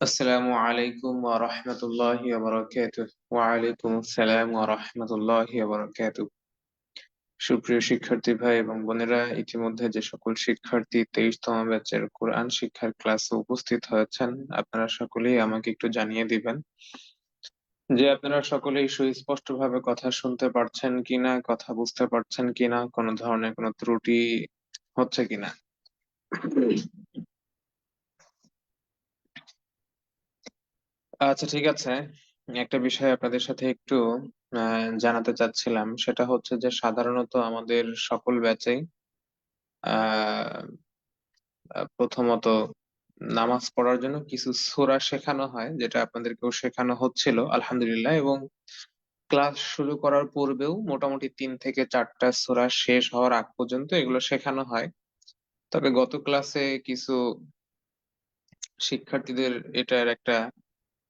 আসসালামু আলাইকুম ওয়া রাহমাতুল্লাহি ওয়া বারাকাতুহু। ওয়া আলাইকুম আসসালাম ওয়া রাহমাতুল্লাহি ওয়া বারাকাতুহু। সুপ্রিয় শিক্ষার্থী ভাই এবং বোনেরা, ইতিমধ্যে যে সকল শিক্ষার্থী 23তম ব্যাচের কোরআন শিক্ষার ক্লাসে উপস্থিত হয়েছেন, আপনারা সকলেই আমাকে একটু জানিয়ে দিবেন যে আপনারা সকলেই সুস্পষ্টভাবে কথা শুনতে পারছেন কিনা, কথা বুঝতে পারছেন কিনা, কোনো ধরনের কোনো ত্রুটি হচ্ছে কিনা। আচ্ছা, ঠিক আছে। একটা বিষয় আপনাদের সাথে একটু জানাতে চাচ্ছিলাম, সেটা হচ্ছে যে সাধারণত আমাদের সকল ব্যাচেই আহ প্রথমত নামাজ পড়ার জন্য কিছু সূরা শেখানো হয়, যেটা আপনাদেরকেও শেখানো হচ্ছিল আলহামদুলিল্লাহ। এবং ক্লাস শুরু করার পূর্বেও মোটামুটি 3 থেকে 4টা সূরা শেষ হওয়ার আগ পর্যন্ত এগুলো শেখানো হয়। তবে গত ক্লাসে কিছু শিক্ষার্থীদের এটার একটা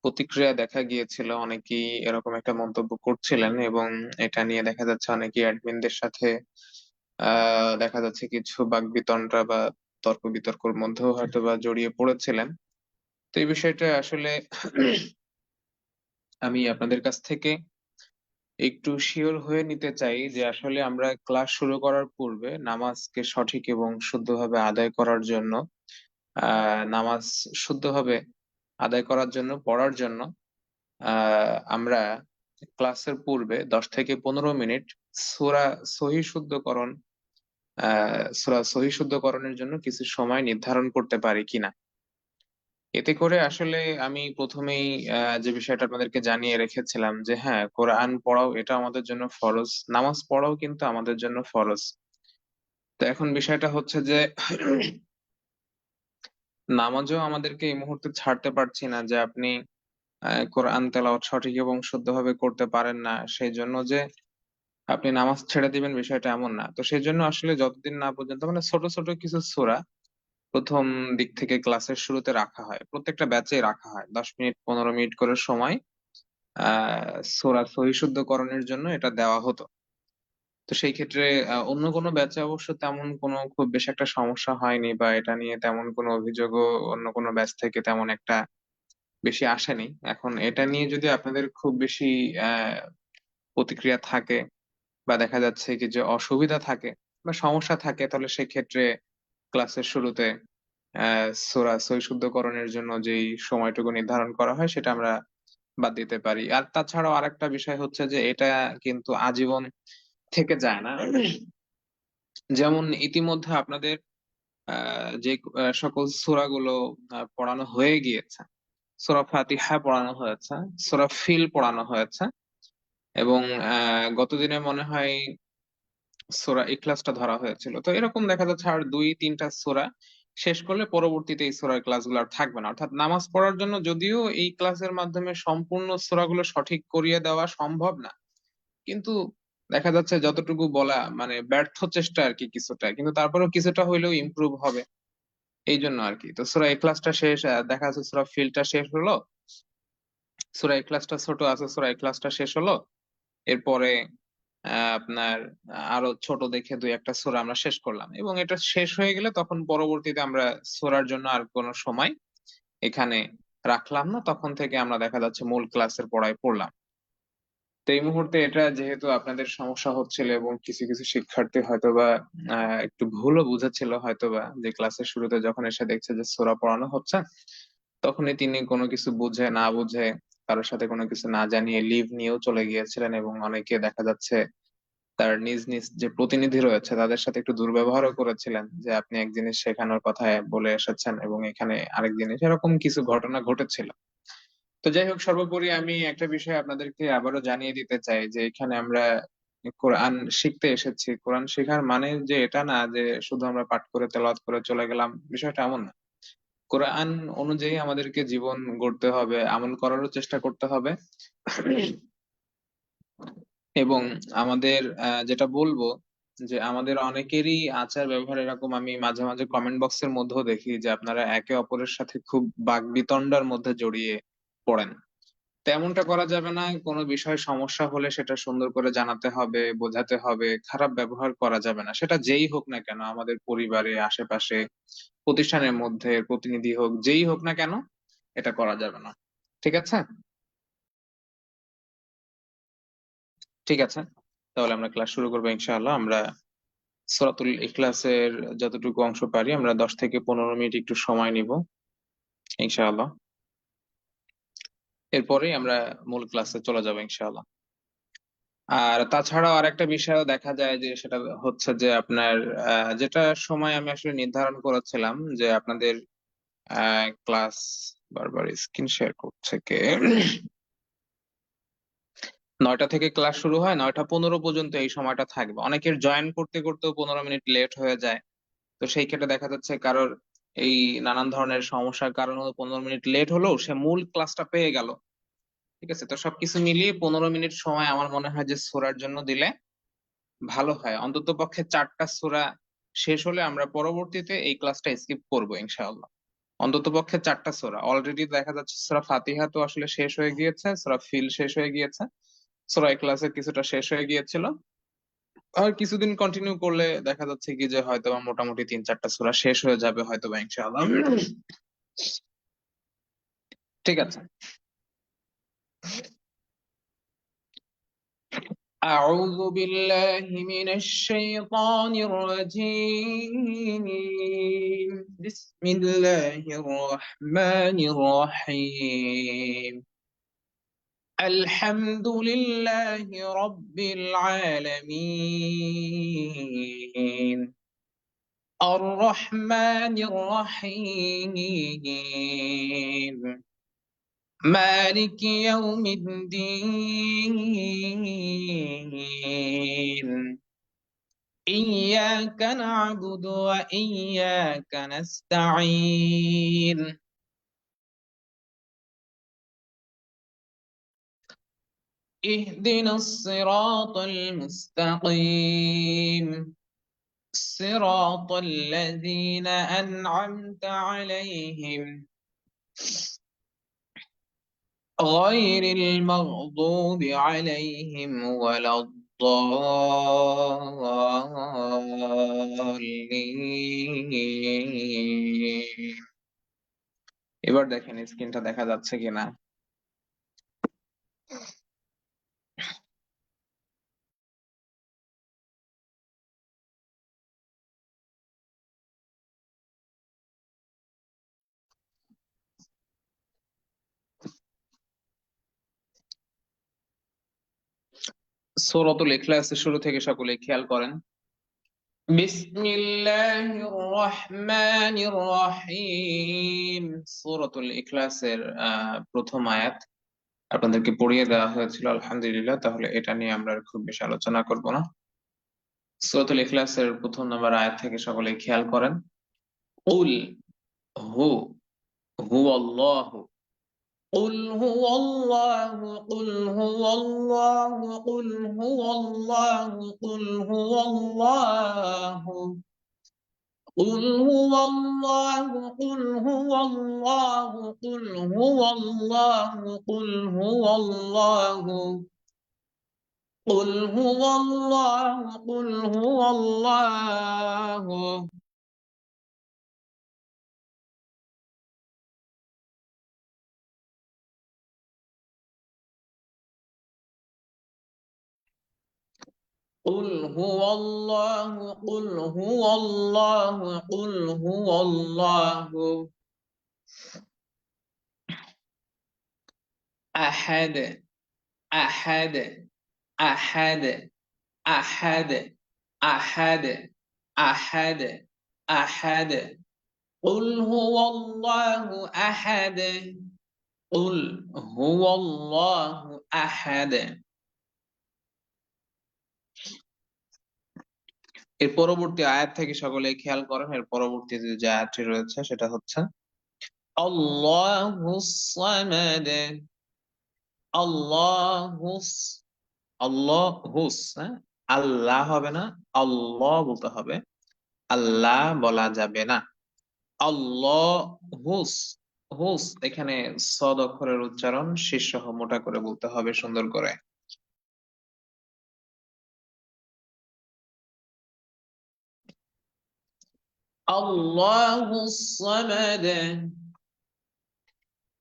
প্রতিক্রিয়া দেখা গিয়েছিল, অনেকেই এরকম একটা মন্তব্য করছিলেন এবং এটা নিয়ে দেখা যাচ্ছে অনেকেই অ্যাডমিনদের সাথে দেখা যাচ্ছে কিছু বাকবিতণ্ডা বা তর্ক বিতর্কের মধ্যেও হয়তো বা জড়িয়ে পড়েছিলেন। তো এই বিষয়টা আসলে আমি আপনাদের কাছ থেকে একটু শিওর হয়ে নিতে চাই যে আসলে আমরা ক্লাস শুরু করার পূর্বে নামাজকে সঠিক এবং শুদ্ধভাবে আদায় করার জন্য, নামাজ শুদ্ধভাবে আদায় করার জন্য, পড়ার জন্য আমরা ক্লাসের পূর্বে 10 থেকে 15 মিনিট সূরা সহিহ শুদ্ধকরণ সূরা সহিহ শুদ্ধকরণের জন্য কিছু সময় নির্ধারণ করতে পারি কিনা। এতে করে আসলে আমি প্রথমেই যে বিষয়টা আপনাদেরকে জানিয়ে রেখেছিলাম যে হ্যাঁ, কোরআন পড়াও এটা আমাদের জন্য ফরজ, নামাজ পড়াও কিন্তু আমাদের জন্য ফরজ। তো এখন বিষয়টা হচ্ছে যে নামাজও আমাদেরকে এই মুহূর্তে ছাড়তে পারছি না যে আপনি কোরআন তেলাওয়াত সঠিক এবং শুদ্ধভাবে করতে পারেন না, সেই জন্য যে আপনি নামাজ ছেড়ে দিবেন বিষয়টা এমন না। তো সেই জন্য আসলে যতদিন না পর্যন্ত মানে ছোট ছোট কিছু সূরা প্রথম দিক থেকে ক্লাসের শুরুতে রাখা হয়, প্রত্যেকটা ব্যাচে রাখা হয় 10 মিনিট 15 মিনিট করে সময় সূরা সহিহ শুদ্ধকরণের জন্য এটা দেওয়া হতো। তো সেই ক্ষেত্রে অন্য কোনো ব্যাচে অবশ্য তেমন কোনো খুব বেশি একটা সমস্যা হয়নি, বা এটা নিয়ে তেমন কোনো অভিযোগও অন্য কোনো ব্যাচ থেকে তেমন একটা বেশি আসেনি। এখন এটা নিয়ে যদি আপনাদের খুব বেশি আহ প্রতিক্রিয়া থাকে বা দেখা যাচ্ছে কি যে অসুবিধা থাকে বা সমস্যা থাকে, তাহলে সেক্ষেত্রে ক্লাসের শুরুতে সূরা সহিহ শুদ্ধকরণের জন্য যেই সময়টুকু নির্ধারণ করা হয় সেটা আমরা বাদ দিতে পারি। আর তাছাড়াও আরেকটা বিষয় হচ্ছে যে এটা কিন্তু আজীবন থেকে যায় না। যেমন ইতিমধ্যে আপনাদের যে সকল সূরাগুলো পড়ানো হয়ে গিয়েছে, সূরা ফাতিহা পড়ানো হয়েছে, সূরা ফিল পড়ানো হয়েছে, এবং গতদিনে মনে হয় সূরা ইখলাসটা ধরা হয়েছিল। তো এরকম দেখা যাচ্ছে আর 2-3টা সূরা শেষ করলে পরবর্তীতে এই সূরার ক্লাসগুলো আর থাকবে না। অর্থাৎ নামাজ পড়ার জন্য যদিও এই ক্লাসের মাধ্যমে সম্পূর্ণ সূরাগুলো সঠিক করিয়ে দেওয়া সম্ভব না, কিন্তু দেখা যাচ্ছে যতটুকু বলা মানে ব্যর্থ চেষ্টা আরকি কিছুটা। কিন্তু তারপরেও কিছুটা হইলেও ইমপ্রুভ হবে। এইজন্য আরকি। তো সূরা ইখলাসটা শেষ, দেখা যাচ্ছে সূরা ফিলটা শেষ হলো। সূরা ইখলাসটা ছোট আছে, সূরা ইখলাসটা শেষ হলো। এরপরে আপনার আরো ছোট দেখে 2-1টা সূরা আমরা শেষ করলাম। এবং এটা শেষ হয়ে গেলে তখন পরবর্তীতে আমরা সূরার জন্য আর কোনো সময় এখানে রাখলাম না। তখন থেকে আমরা দেখা যাচ্ছে মূল ক্লাসের পড়ায় পড়লাম। তো এই মুহূর্তে এটা যেহেতু আপনাদের সমস্যা হচ্ছিল এবং কিছু কিছু শিক্ষার্থী হয়তোবা একটু ভুলও বুঝেছিল হয়তোবা, যে ক্লাসের শুরুতে যখন এসে দেখছে যে সূরা পড়ানো হচ্ছে, তখনই তিনি কোনো কিছু বুঝে না বুঝে কারোর সাথে কোনো কিছু না জানিয়ে লিভ নিয়েও চলে গিয়েছিলেন, এবং অনেকে দেখা যাচ্ছে তার নিজ নিজ যে প্রতিনিধি রয়েছে তাদের সাথে একটু দুর্ব্যবহারও করেছিলেন, যে আপনি এক জিনিস শেখানোর কথা বলে এসেছেন এবং এখানে আরেক জিনিস, এরকম কিছু ঘটনা ঘটেছিল। তো যাই হোক, সর্বোপরি আমি একটা বিষয় আপনাদেরকে আবারও জানিয়ে দিতে চাই যে এখানে আমরা কোরআন শিখতে এসেছি। কোরআন শেখার মানে যে এটা না যে শুধু আমরা পাঠ করে তেলাওয়াত করে চলে গেলাম, বিষয়টা এমন না। কোরআন অনুযায়ী আমাদেরকে জীবন গড়তে হবে, আমল করারও চেষ্টা করতে হবে। এবং আমাদের যেটা বলবো যে আমাদের অনেকেরই আচার ব্যবহার এরকম, আমি মাঝে মাঝে কমেন্ট বক্সের মধ্যেও দেখি যে আপনারা একে অপরের সাথে খুব বাকবিতণ্ডার মধ্যে জড়িয়ে পড়েন। তেমনটা করা যাবে না। কোনো বিষয়ে সমস্যা হলে সেটা সুন্দর করে জানাতে হবে, বোঝাতে হবে। খারাপ ব্যবহার করা যাবে না। সেটা যেই হোক না কেন, আমাদের পরিবারে, আশেপাশে, প্রতিষ্ঠানের মধ্যে প্রতিনিধি হোক, যেই হোক না কেন, এটা করা যাবে না। ঠিক আছে? ঠিক আছে, তাহলে আমরা ক্লাস শুরু করবো ইনশাআল্লাহ। আমরা সূরাতুল ইখলাসের যতটুকু অংশ পারি আমরা 10 থেকে 15 মিনিট একটু সময় নিব ইনশাআল্লাহ। এরপরেই আমরা মূল ক্লাসে চলে যাবো ইনশাআল্লাহ। আর তাছাড়াও আরেকটা বিষয়ও দেখা যায় যে সেটা হচ্ছে যে আপনার যেটা সময় আমি আসলে নির্ধারণ করেছিলাম যে আপনাদের ক্লাস, বারবার স্ক্রিন শেয়ার করছে কে, 9টা থেকে ক্লাস শুরু হয়, 9টা 15 পর্যন্ত এই সময়টা থাকবে। অনেকের জয়েন করতে করতেও 15 মিনিট লেট হয়ে যায়। তো সেই ক্ষেত্রে দেখা যাচ্ছে কারোর এই নানান ধরনের সমস্যার কারণে 15 মিনিট লেট হলেও সে মূল ক্লাসটা পেয়ে গেল। ঠিক আছে, তো সবকিছু মিলিয়ে 15 মিনিট সময় আমার মনে হয় যে সূরার জন্য দিলে ভালো হয়। অন্তত পক্ষে 4টা সূরা শেষ হলে আমরা পরবর্তীতে এই ক্লাসটা স্কিপ করবো ইনশাআল্লাহ। অন্তত পক্ষে 4টা সূরা অলরেডি দেখা যাচ্ছে, সূরা ফাতিহা তো আসলে শেষ হয়ে গিয়েছে, সূরা ফিল শেষ হয়ে গিয়েছে, সূরা ইখলাসের কিছুটা শেষ হয়ে গিয়েছিল। আর কিছুদিন কন্টিনিউ করলে দেখা যাচ্ছে কি যে হয়তো বা মোটামুটি 3-4টা সূরা শেষ হয়ে যাবে হয়তো বা ইনশাআল্লাহ। ঠিক আছে। أعوذ بالله من الشيطان الرجيم. بسم الله الرحمن الرحيم. الحمد لله رب العالمين، الرحمن الرحيم، مالك يوم الدين، إياك نعبد وإياك نستعين، اهدنا الصراط المستقيم، صراط الذين أنعمت عليهم غير المغضوب عليهم ولا الضالين। এবার দেখেন স্ক্রিনটা দেখা যাচ্ছে কিনা। সূরাতুল ইখলাসের শুরু থেকে সকলে খেয়াল করেন। বিসমিল্লাহির রহমানির রহিম। সূরাতুল ইখলাসের প্রথম আয়াত আপনাদেরকে পড়িয়ে দেওয়া হয়েছিল আলহামদুলিল্লাহ, তাহলে এটা নিয়ে আমরা আর খুব বেশি আলোচনা করব না। সূরাতুল ইখলাসের প্রথম নম্বর আয়াত থেকে সকলে খেয়াল করেন। কুল হু হুয়াল্লাহু, قل هو الله، قل هو الله، قل هو الله، قل هو الله، قل هو الله، قل هو الله، قل هو الله، قل هو الله، قل هو الله، قل هو الله، قل هو الله، قل هو الله، قل هو الله أحد، أحد، أحد، أحد، أحد، أحد، أحد. قل هو الله أحد، قل هو الله أحد. এর পরবর্তী আয়াত থেকে সকলে খেয়াল করেন, এর পরবর্তীতে যে আয়াতটি রয়েছে সেটা হচ্ছে আল্লাহুস সামাদ। আল্লাহুস, আল্লাহুস, হ্যাঁ, আল্লাহ হবে না, আল্লাহ বলতে হবে, আল্লাহ বলা যাবে না। আল্লাহ হুস, হুস এখানে সদ অক্ষরের উচ্চারণ শেষ সহ মোটা করে বলতে হবে সুন্দর করে। আল্লাহুস সামাদ,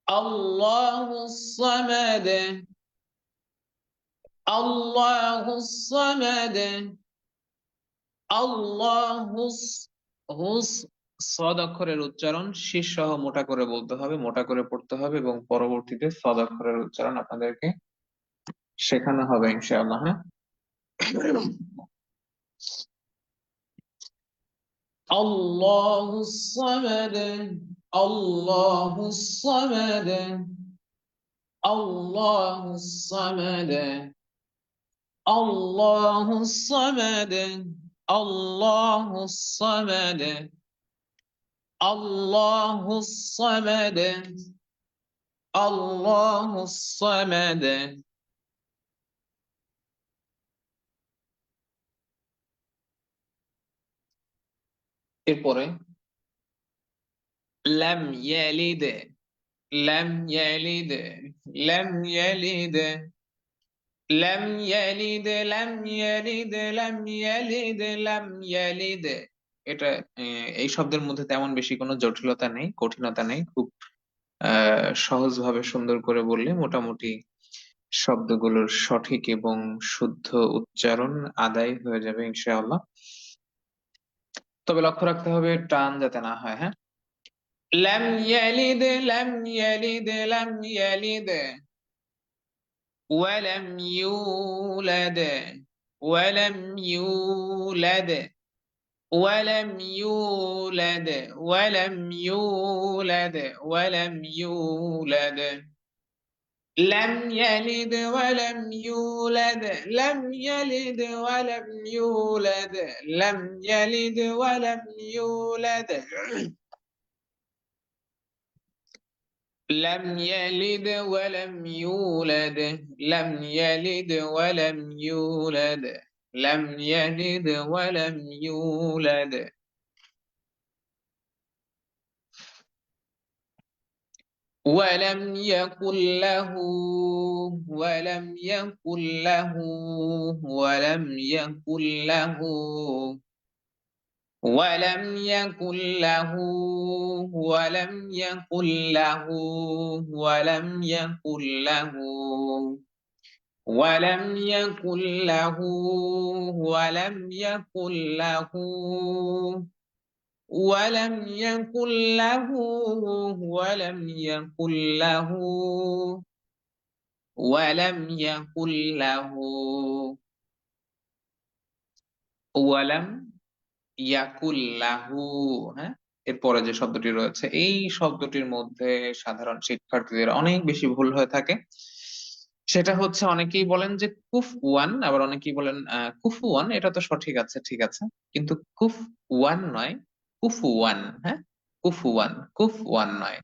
الله الصمد الله الصمد আল্লাহুস হুস সদ অক্ষরের উচ্চারণ শীষ সহ মোটা করে বলতে হবে, মোটা করে পড়তে হবে এবং পরবর্তীতে সদ অক্ষরের উচ্চারণ আপনাদেরকে শেখানো হবে ইনশাআল্লাহ। হ্যাঁ, আল্লাহুস সামাদ আল্লাহুস সামাদ আল্লাহুস সামাদ আল্লাহুস সামাদ আল্লাহুস সামাদ আল্লাহুস সামাদ আল্লাহুস সামাদ। এরপরে লাম ইয়ালিদ লাম ইয়ালিদ লাম ইয়ালিদ লাম ইয়ালিদ লাম ইয়ালিদ লাম ইয়ালিদ লাম ইয়ালিদ। এটা এই শব্দের মধ্যে তেমন বেশি কোনো জটিলতা নেই, কঠিনতা নেই, খুব সহজভাবে সুন্দর করে বললে মোটামুটি শব্দগুলোর সঠিক এবং শুদ্ধ উচ্চারণ আদায় হয়ে যাবে ইনশাআল্লাহ। তবে লক্ষ্য রাখতে হবে টান যাতে না হয়। হ্যাঁ, লাম ইয়ালিদ লাম ইয়ালিদ লাম ইয়ালিদ ওয়ালাম ইউলাদ ওয়ালাম ইউলাদ ওয়ালাম ইউলাদ ওয়ালাম ইউলাদ ওয়ালাম ইউলাদ لم يلد ولم يولد لم يلد ولم يولد لم يلد ولم يولد لم يلد ولم يولد لم يلد ولم يولد لم يلد ولم يولد ولم يكن له ولم يكن له ولم يكن له ولم يكن له ولم يكن له ولم يكن له ولم يكن له ولم يكن له ولم يكن له ولم يكن له ولم يكن له ولم ইয়াকুল্লাহু। হ্যাঁ, এরপরে যে শব্দটি রয়েছে এই শব্দটির মধ্যে সাধারণ শিক্ষার্থীদের অনেক বেশি ভুল হয়ে থাকে। সেটা হচ্ছে অনেকেই বলেন যে কুফওয়ান, আবার অনেকেই বলেন কুফুয়ান। এটা তো সঠিক আছে, ঠিক আছে, কিন্তু কুফওয়ান নয়, কুফুয়ান। হ্যাঁ, কুফুয়ান, কুফওয়ান নয়,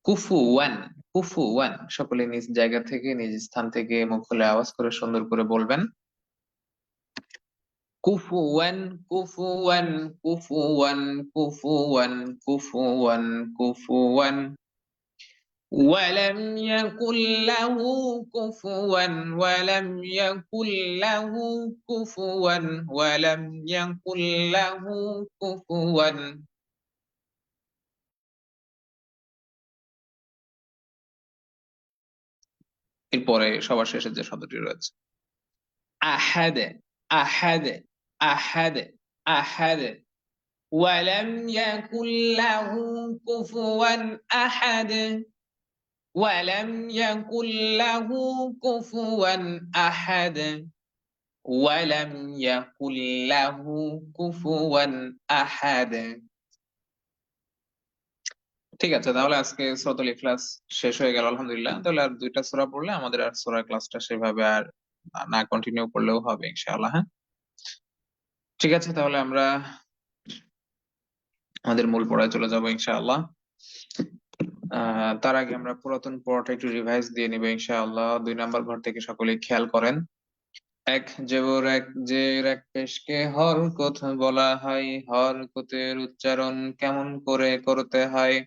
কুফুওয়ান, কুফুওয়ান। সকলে নিজ জায়গা থেকে নিজ স্থান থেকে মুখ খুলে আওয়াজ করে সুন্দর করে বলবেন কুফুওয়ান কুফুওয়ান কুফুওয়ান কুফুওয়ান কুফুওয়ান কুফুওয়ান ولم يكن له كفوا ولم يكن له كفوا ولم يكن له كفوا। এরপরে সবার শেষে যে শব্দটি রয়েছে আহাদ আহাদ আহাদ আহাদ ولم يكن له كفوا أحد ولم يكن له كفوا أحد ولم يكن له كفوا أحد। ঠিক আছে, তাহলে আজকে সূরাতুল ইখলাস শেষ হয়ে গেল আলহামদুলিল্লাহ। তাহলে আর দুইটা সূরা পড়লে আমাদের আর সূরা ক্লাসটা সেভাবে আর না কন্টিনিউ করলেও হবে ইনশাআল্লাহ। হ্যাঁ, ঠিক আছে, তাহলে আমরা আমাদের মূল পড়ায় চলে যাবো ইনশাআল্লাহ। তার আগে আমরা পুরাতন পড়াটা একটু রিভাইজ দিয়ে নিবো ইনশাআল্লাহ। 2 নাম্বার ঘর থেকে সকলে খেয়াল করেন। এক জবর এক জের এক পেশকে হরকত বলা হয়, হরকতের উচ্চারণ কেমন করে করতে হয়?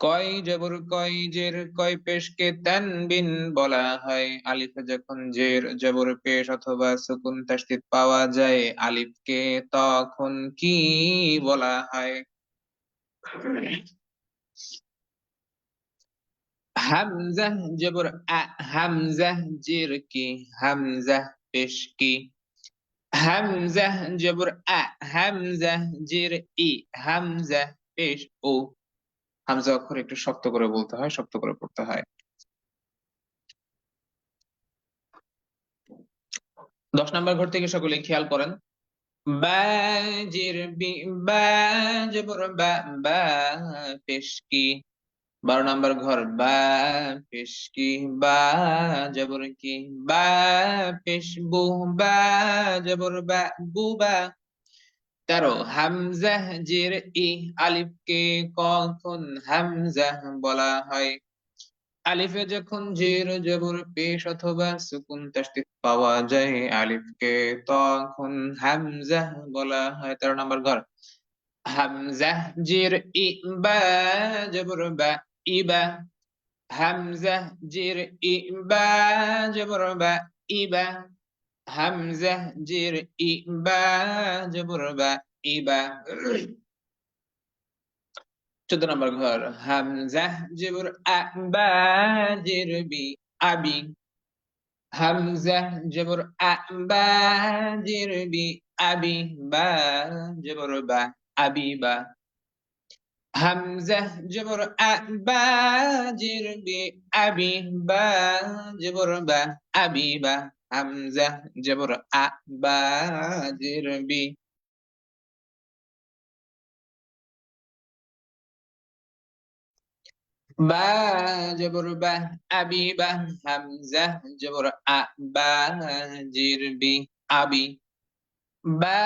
কয় জবর কয় জের কয় পেশকে তানবিন বলা হয়। আলিফে যখন জের জবর পেশ অথবা সুকুন তাসদীদ পাওয়া যায়, আলিফকে তখন কি বলা হয়? হামজা জবর আ, হামজা জের কি, হামজা পেশ কি। হামজা জবর আ, হামজা জের ই, হামজা পেশ ও। হামজা অক্ষর একটু শক্ত করে বলতে হয়, শক্ত করে পড়তে হয়। 10 নম্বর ঘর থেকে সকলে খেয়াল করেন। বা জের বি, বা জবর বা, বা পেশ কি। 12 নম্বর ঘর, বা পেশ কি, বা জবর কি, বা পেশ বু, বা জবর বা, বুবা। 13, হামজা জের ই, আলিফকে কখন হামজা বলা হয়? আলিফে যখন জের জবর পেশ অথবা সুকুন তাসদীদ পাওয়া যায়, আলিফকে তখন হামজা বলা হয়। 13 নম্বর ঘর, হামজা জের ই, বা জবর বা, ইবা। হামজা জের ই, বা জবর বা, ইবা। হামজা জের ই, বা জবর বা, ইবা। 14 নম্বর ঘর, হামজা জবর আ, বা জের বি, আবি। হামজা জবর আ, বা জের বি, আবি, বা জবর বা, আবিবা। হামজা জবর আ, বা জের বি, আবি, বা জবর বা, আবিবা। হামজা জবর আ, বা জের বি। বা জবর বা, আবিবা। হামজা জবর আ, বা জের বি, আবি। বা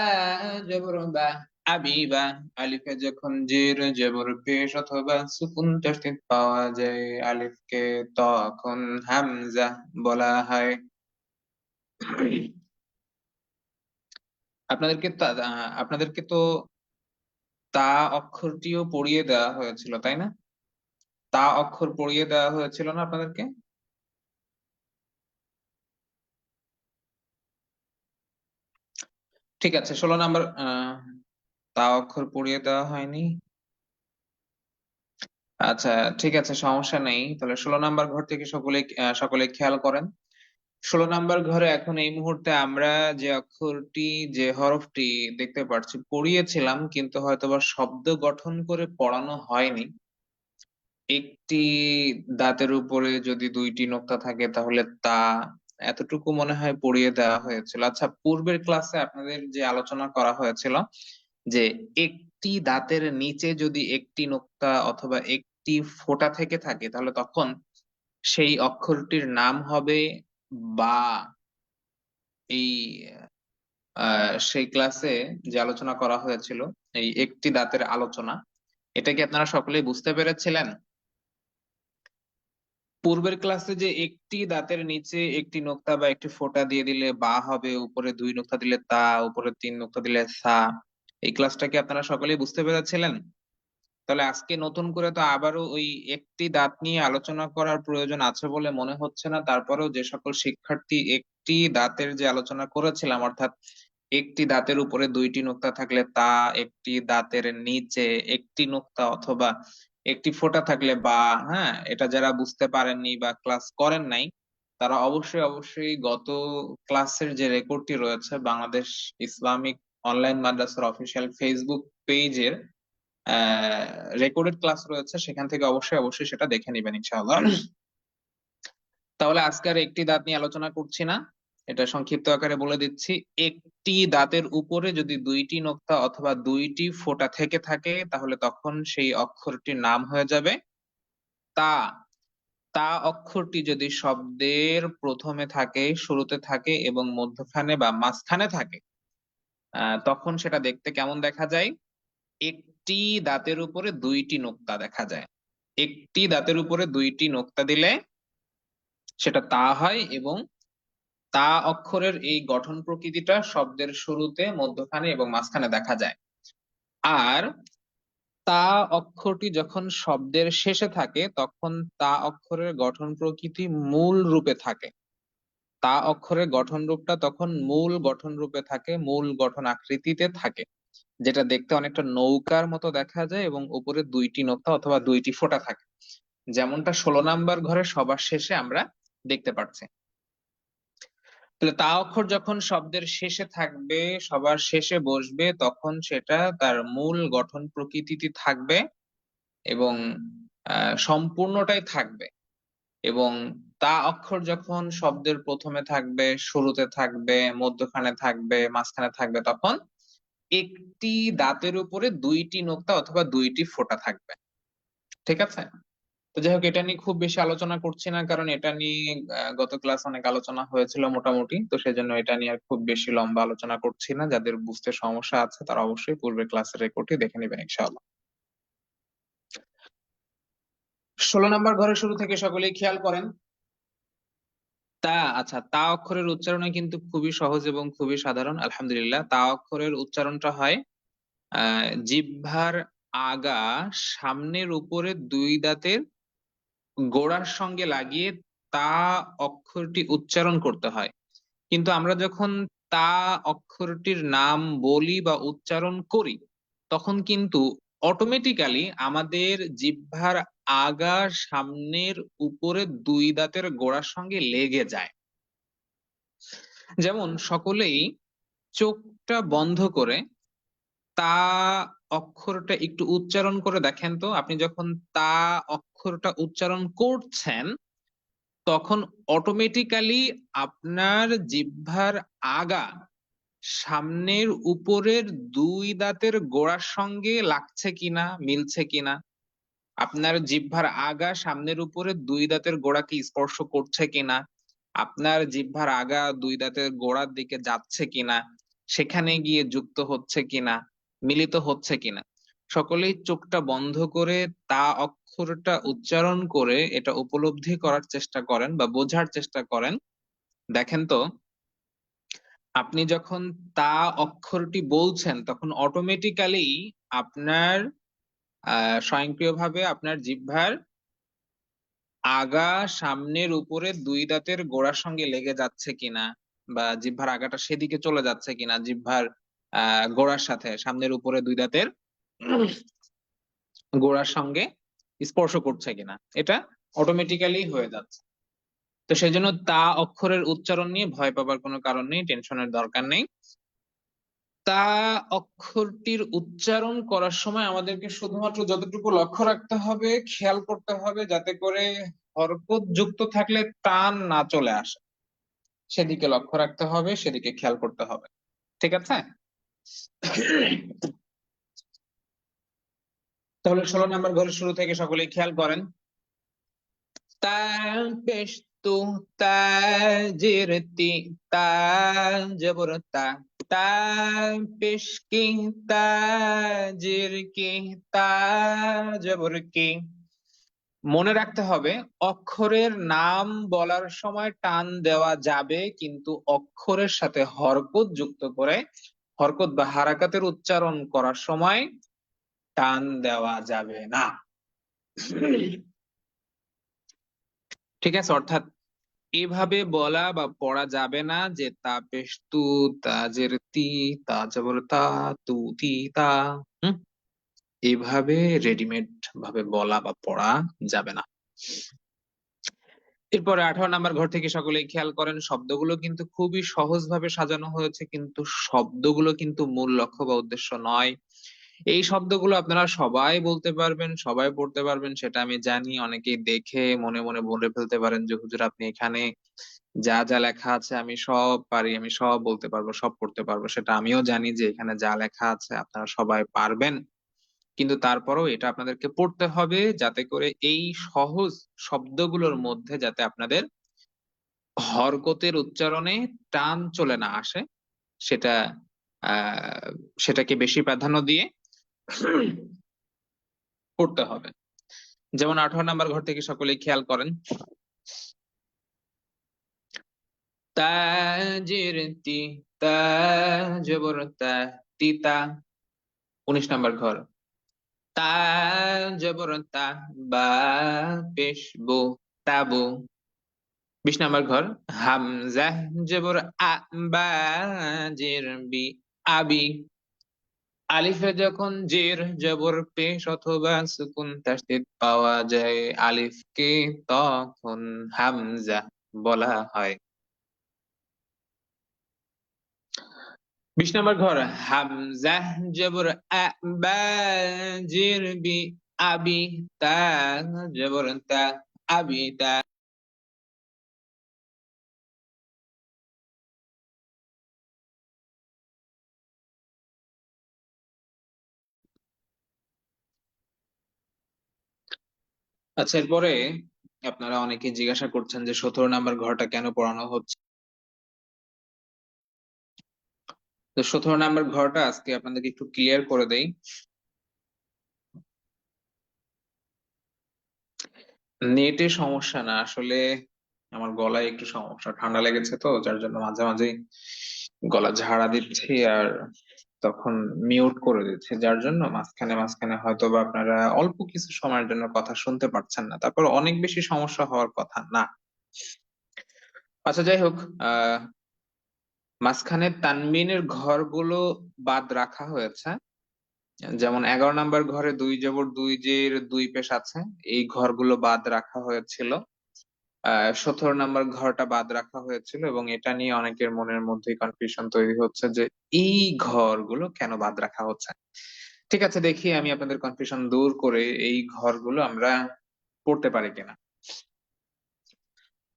জবর বা, আবিবা। আলিফে যখন জের জবর পেশ অথবা সুকুন তাসদীদ পাওয়া যায়, আলিফকে তখন হামজা বলা হয়। আপনাদেরকে তো তা অক্ষরটিও পড়িয়ে দেওয়া হয়েছিল, তাই না? তা অক্ষর পড়িয়ে দেওয়া হয়েছিল না আপনাদেরকে? ঠিক আছে, 16 নম্বর তা অক্ষর পড়িয়ে দেওয়া হয়নি। আচ্ছা, ঠিক আছে, সমস্যা নেই। তাহলে 16 নম্বর ঘর থেকে সকলে খেয়াল করেন। 16 নম্বর ঘরে এখন এই মুহূর্তে আমরা যে অক্ষরটি, যে হরফটি দেখতে পাচ্ছি, পড়িয়েছিলাম কিন্তু হয়তোবা শব্দ গঠন করে পড়ানো হয়নি। একটি দাঁতের উপরে যদি 2টি নোক্তা থাকে তাহলে তা, এতটুকু মনে হয় পড়িয়ে দেওয়া হয়েছিল। আচ্ছা, পূর্বের ক্লাসে আপনাদের যে আলোচনা করা হয়েছিল যে একটি দাঁতের নিচে যদি একটি নোক্তা অথবা একটি ফোঁটা থেকে থাকে তাহলে তখন সেই অক্ষরটির নাম হবে বা। এই সেই ক্লাসে যে আলোচনা করা হয়েছিল, এই একটি দাঁতের আলোচনা, এটা কি আপনারা সকলেই বুঝতে পেরেছিলেন? পূর্বের ক্লাসে যে একটি দাঁতের নিচে একটি নোক্তা বা একটি ফোঁটা দিয়ে দিলে বা হবে, উপরে 2 নোক্তা দিলে তা, উপরে 3 নোক্তা দিলে সা, এই ক্লাসটা কি আপনারা সকলেই বুঝতে পেরেছিলেন? তাহলে আজকে নতুন করে তো আবারও ওই একটি দাঁত নিয়ে আলোচনা করার প্রয়োজন আছে বলে মনে হচ্ছে না। তারপরেও যে সকল শিক্ষার্থী একটি দাঁতের যে আলোচনা করেছিলাম, অর্থাৎ একটি দাঁতের উপরে 2টি নোক্তা থাকলে তা, একটি দাঁতের নিচে একটি নোক্তা অথবা একটি ফোঁটা থাকলে বা, হ্যাঁ, এটা যারা বুঝতে পারেননি বা ক্লাস করেন নাই, তারা অবশ্যই অবশ্যই গত ক্লাসের যে রেকর্ডটি রয়েছে বাংলাদেশ ইসলামিক অনলাইন মাদ্রাসার অফিসিয়াল ফেসবুক পেজের রেকর্ডেড ক্লাস রয়েছে, সেখান থেকে অবশ্যই অবশ্যই সেটা দেখে নিবেন ইনশাআল্লাহ। তাহলে আজকে আর একটি দাঁত নিয়ে আলোচনা করছি না, এটা সংক্ষিপ্ত আকারে বলে দিচ্ছি। একটি দাঁতের উপরে যদি 2টি নোক্তা অথবা 2টি ফোঁটা থেকে থাকে তাহলে তখন সেই অক্ষরটির নাম হয়ে যাবে তা। তা অক্ষরটি যদি শব্দের প্রথমে থাকে, শুরুতে থাকে এবং মধ্যখানে বা মাঝখানে থাকে, তখন সেটা দেখতে কেমন দেখা যায়? একটি দাঁতের উপরে 2টি নোক্তা দেখা যায়। একটি দাঁতের উপরে 2টি নোক্তা দিলে সেটা তা হয়, এবং তা অক্ষরের এই গঠন প্রকৃতিটা শব্দের শুরুতে, মধ্যখানে এবং মাঝখানে দেখা যায়। আর তা অক্ষরটি যখন শব্দের শেষে থাকে তখন তা অক্ষরের গঠন প্রকৃতি মূল রূপে থাকে। তা অক্ষরের গঠন রূপটা তখন মূল গঠন রূপে থাকে, মূল গঠন আকৃতিতে থাকে, যেটা দেখতে অনেকটা নৌকার মতো দেখা যায় এবং উপরে 2টি নোক্তা অথবা 2টি ফোঁটা থাকে। যেমনটা 16 নাম্বার ঘরে সবার শেষে আমরা দেখতে পাচ্ছি। তাহলে তা অক্ষর যখন শব্দের শেষে থাকবে, সবার শেষে বসবে, তখন সেটা তার মূল গঠন প্রকৃতিতে থাকবে এবং সম্পূর্ণটাই থাকবে। এবং তা অক্ষর যখন শব্দের প্রথমে থাকবে, শুরুতে থাকবে, মধ্যখানে থাকবে, মাঝখানে থাকবে, তখন একটি দাঁতের উপরে 2টি নোক্তা অথবা 2টি ফোঁটা থাকবে। ঠিক আছে? তো যাই হোক, এটা নিয়ে খুব বেশি আলোচনা করছি না, কারণ এটা নিয়ে গত ক্লাস অনেক আলোচনা হয়েছিল মোটামুটি। তো সেজন্য এটা নিয়ে আর খুব বেশি লম্বা আলোচনা করছি না। যাদের বুঝতে সমস্যা আছে তারা অবশ্যই পূর্বের ক্লাসের রেকর্ডটি দেখে নেবেন ইনশাআল্লাহ। 16 নাম্বার ঘরের শুরু থেকে সকলেই খেয়াল করেন। তা, আচ্ছা, তা অক্ষরের উচ্চারণে কিন্তু খুবই সহজ এবং খুবই সাধারণ। আলহামদুলিল্লাহ, তা অক্ষরের উচ্চারণটা হয় জিহ্বার আগা সামনের উপরে 2 দাঁতের গোড়ার সঙ্গে লাগিয়ে তা অক্ষরটি উচ্চারণ করতে হয়। কিন্তু আমরা যখন তা অক্ষরটির নাম বলি বা উচ্চারণ করি, তখন কিন্তু অটোমেটিক্যালি আমাদের জিহ্বার আগা সামনের উপরে 2 দাঁতের গোড়ার সঙ্গে লেগে যায়। যেমন সকলেই চোখটা বন্ধ করে তা অক্ষরটা একটু উচ্চারণ করে দেখেন তো। আপনি যখন তা অক্ষরটা উচ্চারণ করছেন, তখন অটোমেটিক্যালি আপনার জিহ্বার আগা সামনের উপরের 2 দাঁতের গোড়ার সঙ্গে লাগছে কিনা, মিলছে কিনা, আপনার জিহ্বার আগা সামনের উপরে 2 দাঁতের গোড়াকে স্পর্শ করছে কিনা, আপনার জিহ্বার আগা 2 দাঁতের গোড়ার দিকে যাচ্ছে কিনা, সেখানে গিয়ে যুক্ত হচ্ছে কিনা, মিলিত হচ্ছে কিনা, সকলেই চোখটা বন্ধ করে তা অক্ষরটা উচ্চারণ করে এটা উপলব্ধি করার চেষ্টা করেন বা বোঝার চেষ্টা করেন। দেখেন তো, আপনি যখন তা অক্ষরটি বলছেন, তখন অটোমেটিক্যালি আপনার স্বয়ংক্রিয়ভাবে আপনার জিহ্বার আগা সামনের উপরে 2 দাঁতের গোড়ার সঙ্গে লেগে যাচ্ছে কিনা, বা জিহ্বার আগাটা সেদিকে চলে যাচ্ছে কিনা, জিহ্বার গোড়ার সাথে সামনের উপরে 2 দাঁতের গোড়ার সঙ্গে স্পর্শ করছে কিনা, এটা অটোমেটিক্যালি হয়ে যাচ্ছে। তো সেই জন্য তা অক্ষরের উচ্চারণ নিয়ে ভয় পাবার কোনো কারণ নেই, টেনশনের দরকার নেই। তা অক্ষরটির উচ্চারণ করার সময় আমাদেরকে শুধুমাত্র যতটুকু লক্ষ্য রাখতে হবে, খেয়াল করতে হবে, যাতে করে হরকত যুক্ত থাকলে টান না চলে আসে, সেদিকে লক্ষ্য রাখতে হবে, সেদিকে খেয়াল করতে হবে। ঠিক আছে? তাহলে 16 নাম্বার ঘরের শুরু থেকে সকলেই খেয়াল করেন। তা পেশ তু তাজির তি তা জবর তা তা পেশ কি তাজির কি তা জবর কি। মনে রাখতে হবে, অক্ষরের নাম বলার সময় টান দেওয়া যাবে, কিন্তু অক্ষরের সাথে হরকত যুক্ত করে হরকত বা হারাকাতের উচ্চারণ করার সময় টান দেওয়া যাবে না। ঠিক আছে? অর্থাৎ এভাবে বলা বা পড়া যাবে না যে তা পেশ তু তাজের তি তা জবর তা তু তি তা। হুম, এভাবে রেডিমেড ভাবে বলা বা পড়া যাবে না। এরপরে 18 নাম্বার ঘর থেকে সকলেই খেয়াল করেন, শব্দগুলো কিন্তু খুবই সহজ ভাবে সাজানো হয়েছে, কিন্তু শব্দগুলো কিন্তু মূল লক্ষ্য বা উদ্দেশ্য নয়। এই শব্দগুলো আপনারা সবাই বলতে পারবেন, সবাই পড়তে পারবেন, সেটা আমি জানি। অনেকেই দেখে মনে মনে বলে ফেলতে পারেন যে হুজুর আপনি এখানে যা যা লেখা আছে আমি সব পারি, আমি সব বলতে পারবো, সব পড়তে পারবো। সেটা আমিও জানি যে এখানে যা লেখা আছে আপনারা সবাই পারবেন, কিন্তু তারপরেও এটা আপনাদেরকে পড়তে হবে, যাতে করে এই সহজ শব্দগুলোর মধ্যে যাতে আপনাদের হরকতের উচ্চারণে টান চলে না আসে, সেটা সেটাকে বেশি প্রাধান্য দিয়ে পড়তে হবে। যেমন 18 নাম্বার ঘর থেকে সকলেই খেয়াল করেন। তাজির তি তা জবর তা তিতা। 19 নাম্বার ঘর তা জবর তা বা পেশ বু তাবু। 20 নাম্বার ঘর হামজা জবর আ বা জের বি আবি। আলিফে যখন জের জবর পেশ অথবা সুকুন তাসদীদ পাওয়া যায়, আলিফকে তখন হামজা বলা হয়। 20 নম্বর ঘর, হামজা জবর আ, বা, জের বি, আবি, তা জবর তা, আবি তা। আচ্ছা, এরপরে আপনারা অনেকে জিজ্ঞাসা করছেন যে 17 নম্বর ঘরটা কেন পড়ানো হচ্ছে। তো 17 নম্বর ঘরটা আজকে আপনাদেরকে একটু ক্লিয়ার করে দেই। নেটে সমস্যা না, আসলে আমার গলায় একটু সমস্যা, ঠান্ডা লেগেছে তো, যার জন্য মাঝে মাঝে গলা ঝাড়া দিচ্ছি আর তখন মিউট করে দিচ্ছি, যার জন্য মাঝখানে মাঝখানে হয়তো বা আপনারা অল্প কিছু সময়ের জন্য কথা শুনতে পাচ্ছেন না, তারপর অনেক বেশি সমস্যা হওয়ার কথা না। আচ্ছা, যাই হোক, মাঝখানে তানবিনের ঘরগুলো বাদ রাখা হয়েছে। যেমন 11 নম্বর ঘরে দুই জবর দুই জের দুই পেশ আছে, এই ঘরগুলো বাদ রাখা হয়েছিল। 17 নম্বর ঘরটা বাদ রাখা হয়েছিল এবং এটা নিয়ে অনেকের মনের মধ্যে কনফিউশন তৈরি হচ্ছে যে এই ঘরগুলো কেন বাদ রাখা হচ্ছে। ঠিক আছে, দেখি আমি আপনাদের কনফিউশন দূর করে এই ঘরগুলো আমরা পড়তে পারি কিনা।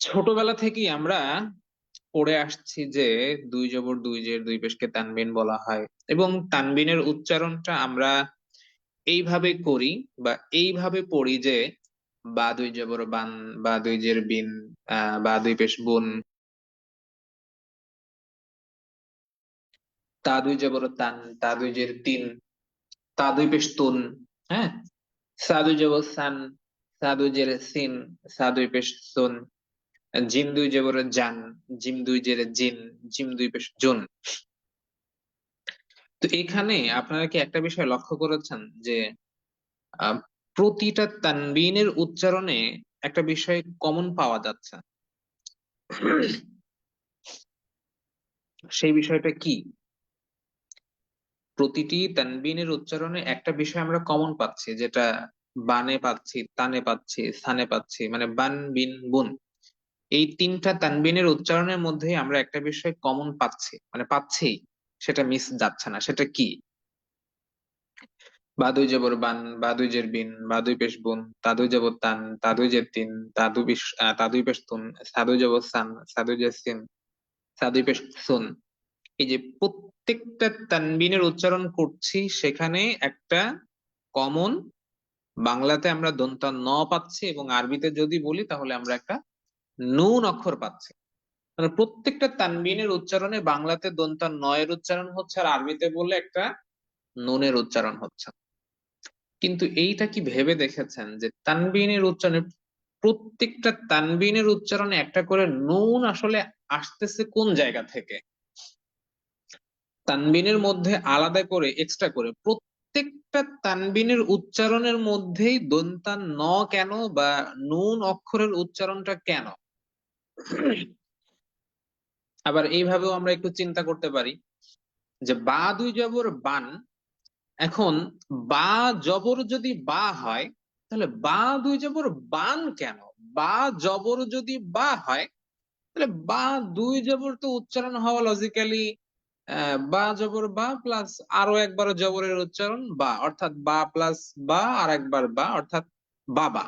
ছোটবেলা থেকেই আমরা পড়ে আসছি যে দুই জবর দুই জের দুই পেশকে তানবিন বলা হয়, এবং তানবিনের উচ্চারণটা আমরা এইভাবে করি বা এইভাবে পড়ি যে বা দুই জবর বান, বা দুই জের বিন, বা দুই পেশ বুন, তা দুই জবর তান, তা দুই জের তিন, তা দুই পেশ তুন, হ্যাঁ, সা দুই জবর সান, সা দুই জের সিন, সা দুই পেশ সুন, জিম দুই জবর জান, জিম দুই জের জিন, জিম দুই পেশ জুন। তো এখানে আপনারা কি একটা বিষয় লক্ষ্য করেছেন যে আহ, প্রতিটা তানবিনের উচ্চারণে একটা বিষয় কমন পাওয়া যাচ্ছে। সেই বিষয়টা কি? প্রতিটি তানবিনের উচ্চারণে একটা বিষয় আমরা কমন পাচ্ছি, যেটা বানে পাচ্ছি, তানে পাচ্ছি, স্থানে পাচ্ছি, মানে বান বিন বুন, এই তিনটা তানবিনের উচ্চারণের মধ্যে আমরা একটা বিষয় কমন পাচ্ছি, মানে পাচ্ছি, সেটা মিস যাচ্ছে না। সেটা কি? বা দুই জবর বান, বা দুই জের বিন, বা দুই পেশ বুন, তা দুই জবর তান, তা দুই জের তিন, তা দুই পেশ তুন, সা দুই জবর সান, সা দুই জের সিন, সা দুই পেশ সুন। এই যে প্রত্যেকটা তানবিনের উচ্চারণ করছি, সেখানে একটা কমন, বাংলাতে আমরা দন্তা ন পাচ্ছি এবং আরবিতে যদি বলি তাহলে আমরা একটা নুন অক্ষর পাচ্ছি। মানে প্রত্যেকটা তানবিনের উচ্চারণে বাংলাতে দন্তা নয়ের উচ্চারণ হচ্ছে আর আরবিতে বললে একটা নুনের উচ্চারণ হচ্ছে। কিন্তু এইটা কি ভেবে দেখেছেন যে তানবিনের উচ্চারণে, প্রত্যেকটা তানবিনের উচ্চারণে একটা করে নুন আসলে আসতেছে কোন জায়গা থেকে? তানবিনের মধ্যে আলাদা করে এক্সট্রা করে প্রত্যেকটা তানবিনের উচ্চারণের মধ্যেই দন্তা ন কেন, বা নুন অক্ষরের উচ্চারণটা কেন? আবার এইভাবেও আমরা একটু চিন্তা করতে পারি যে বা দুই জবর বান, এখন বা জবর যদি বা হয় তাহলে বা দুই জবর বান কেন? বা জবর যদি বা হয় তাহলে বা দুই জবর তো উচ্চারণ হওয়া লজিক্যালি বা জবর বা প্লাস আরো একবার জবরের উচ্চারণ বা, অর্থাৎ বা প্লাস বা আর একবার বা, অর্থাৎ বাবা।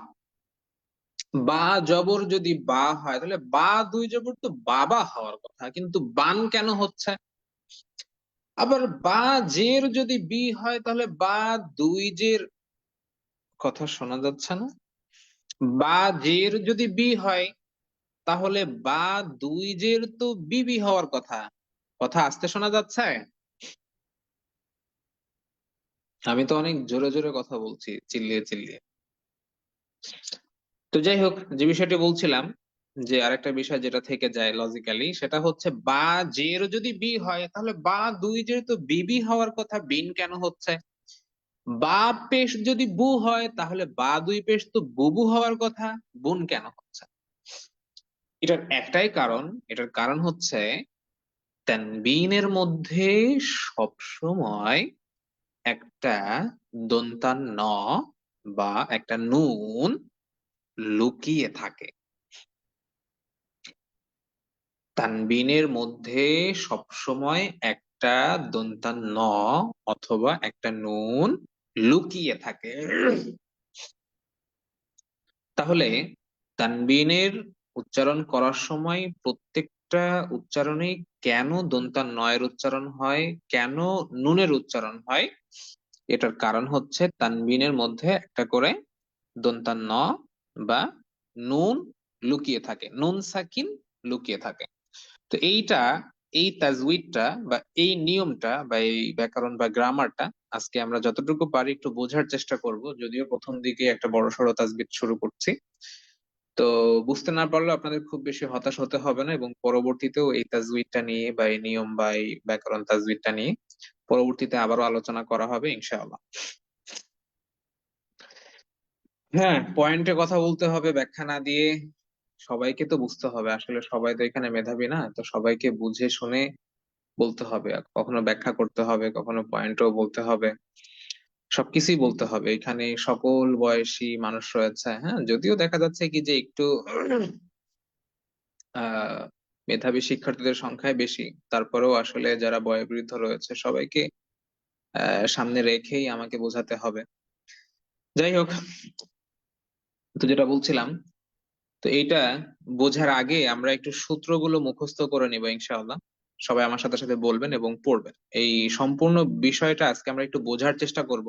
বা জবর যদি বা হয় তাহলে বা দুই জবর তো বাবা হওয়ার কথা, কিন্তু বান কেন হচ্ছে? আবার বা জের যদি বি হয় তাহলে বা দুই জের, কথা শোনা যাচ্ছে না, বা জের যদি বি হয় তাহলে বা দুই জের তো বিবি হওয়ার কথা। কথা আসতে শোনা যাচ্ছে? আমি তো অনেক জোরে জোরে কথা বলছি, চিল্লিয়ে চিল্লিয়ে। তো যাই হোক, যে বিষয়টি বলছিলাম, যে আরেকটা বিষয় যেটা থেকে যায় লজিক্যালি, সেটা হচ্ছে বা জের যদি বি হয় তাহলে বা দুই জের তো বিবি হওয়ার কথা, বিন কেন হচ্ছে? বা পেশ যদি বু হয় তাহলে বা দুই পেশ তো বুবু হওয়ার কথা, বুন কেন হচ্ছে? এটার একটাই কারণ, এটার কারণ হচ্ছে তানবিনের মধ্যে সবসময় একটা দন্তান ন বা একটা নুন লুকিয়ে থাকে। তানবিনের মধ্যে সবসময় একটা দন্তান ন অথবা একটা নুন লুকিয়ে থাকে। তাহলে তানবিনের উচ্চারণ করার সময় প্রত্যেকটা উচ্চারণে কেন দন্তান নয়ের উচ্চারণ হয়, কেন নুনের উচ্চারণ হয়, এটার কারণ হচ্ছে তানবিনের মধ্যে একটা করে দন্তান ন বা নুন লুকিয়ে থাকে, নুন সাকিন লুকিয়ে থাকে। তো এই তাজউইদটা বা এই নিয়মটা বা এই ব্যাকরণ বা গ্রামারটা আজকে আমরা যতটুকু পারি একটু বোঝার চেষ্টা করব, যদিও প্রথম দিকে একটা বড়সড় তাজবিদ শুরু করছি। তো বুঝতে না পারলেও আপনাদের খুব বেশি হতাশ হতে হবে না, এবং পরবর্তীতেও এই তাজউইদটা নিয়ে বা এই নিয়ম বা এই ব্যাকরণ তাজউইদটা নিয়ে পরবর্তীতে আবারও আলোচনা করা হবে ইনশাআল্লাহ। হ্যাঁ, পয়েন্টে কথা বলতে হবে ব্যাখ্যা না দিয়ে। সবাইকে তো বুঝতে হবে, আসলে সবাই তো এখানে মেধাবী না, তো সবাইকে বুঝে শুনে বলতে হবে, কখনো ব্যাখ্যা করতে হবে, কখনো পয়েন্টও বলতে হবে, সবকিছুই বলতে হবে। এখানে সকল বয়সী মানুষ রয়েছে, হ্যাঁ, যদিও দেখা যাচ্ছে কি যে একটু আহ মেধাবী শিক্ষার্থীদের সংখ্যায় বেশি, তারপরেও আসলে যারা বয়োবৃদ্ধ রয়েছে সবাইকে সামনে রেখেই আমাকে বোঝাতে হবে। যাই হোক, তো যেটা বলছিলাম, তো এইটা বোঝার আগে আমরা একটু সূত্রগুলো মুখস্থ করে নিব ইনশাআল্লাহ। সবাই আমার সাথে সাথে বলবেন এবং পড়বেন। এই সম্পূর্ণ বিষয়টা আজকে আমরা একটু বোঝার চেষ্টা করব,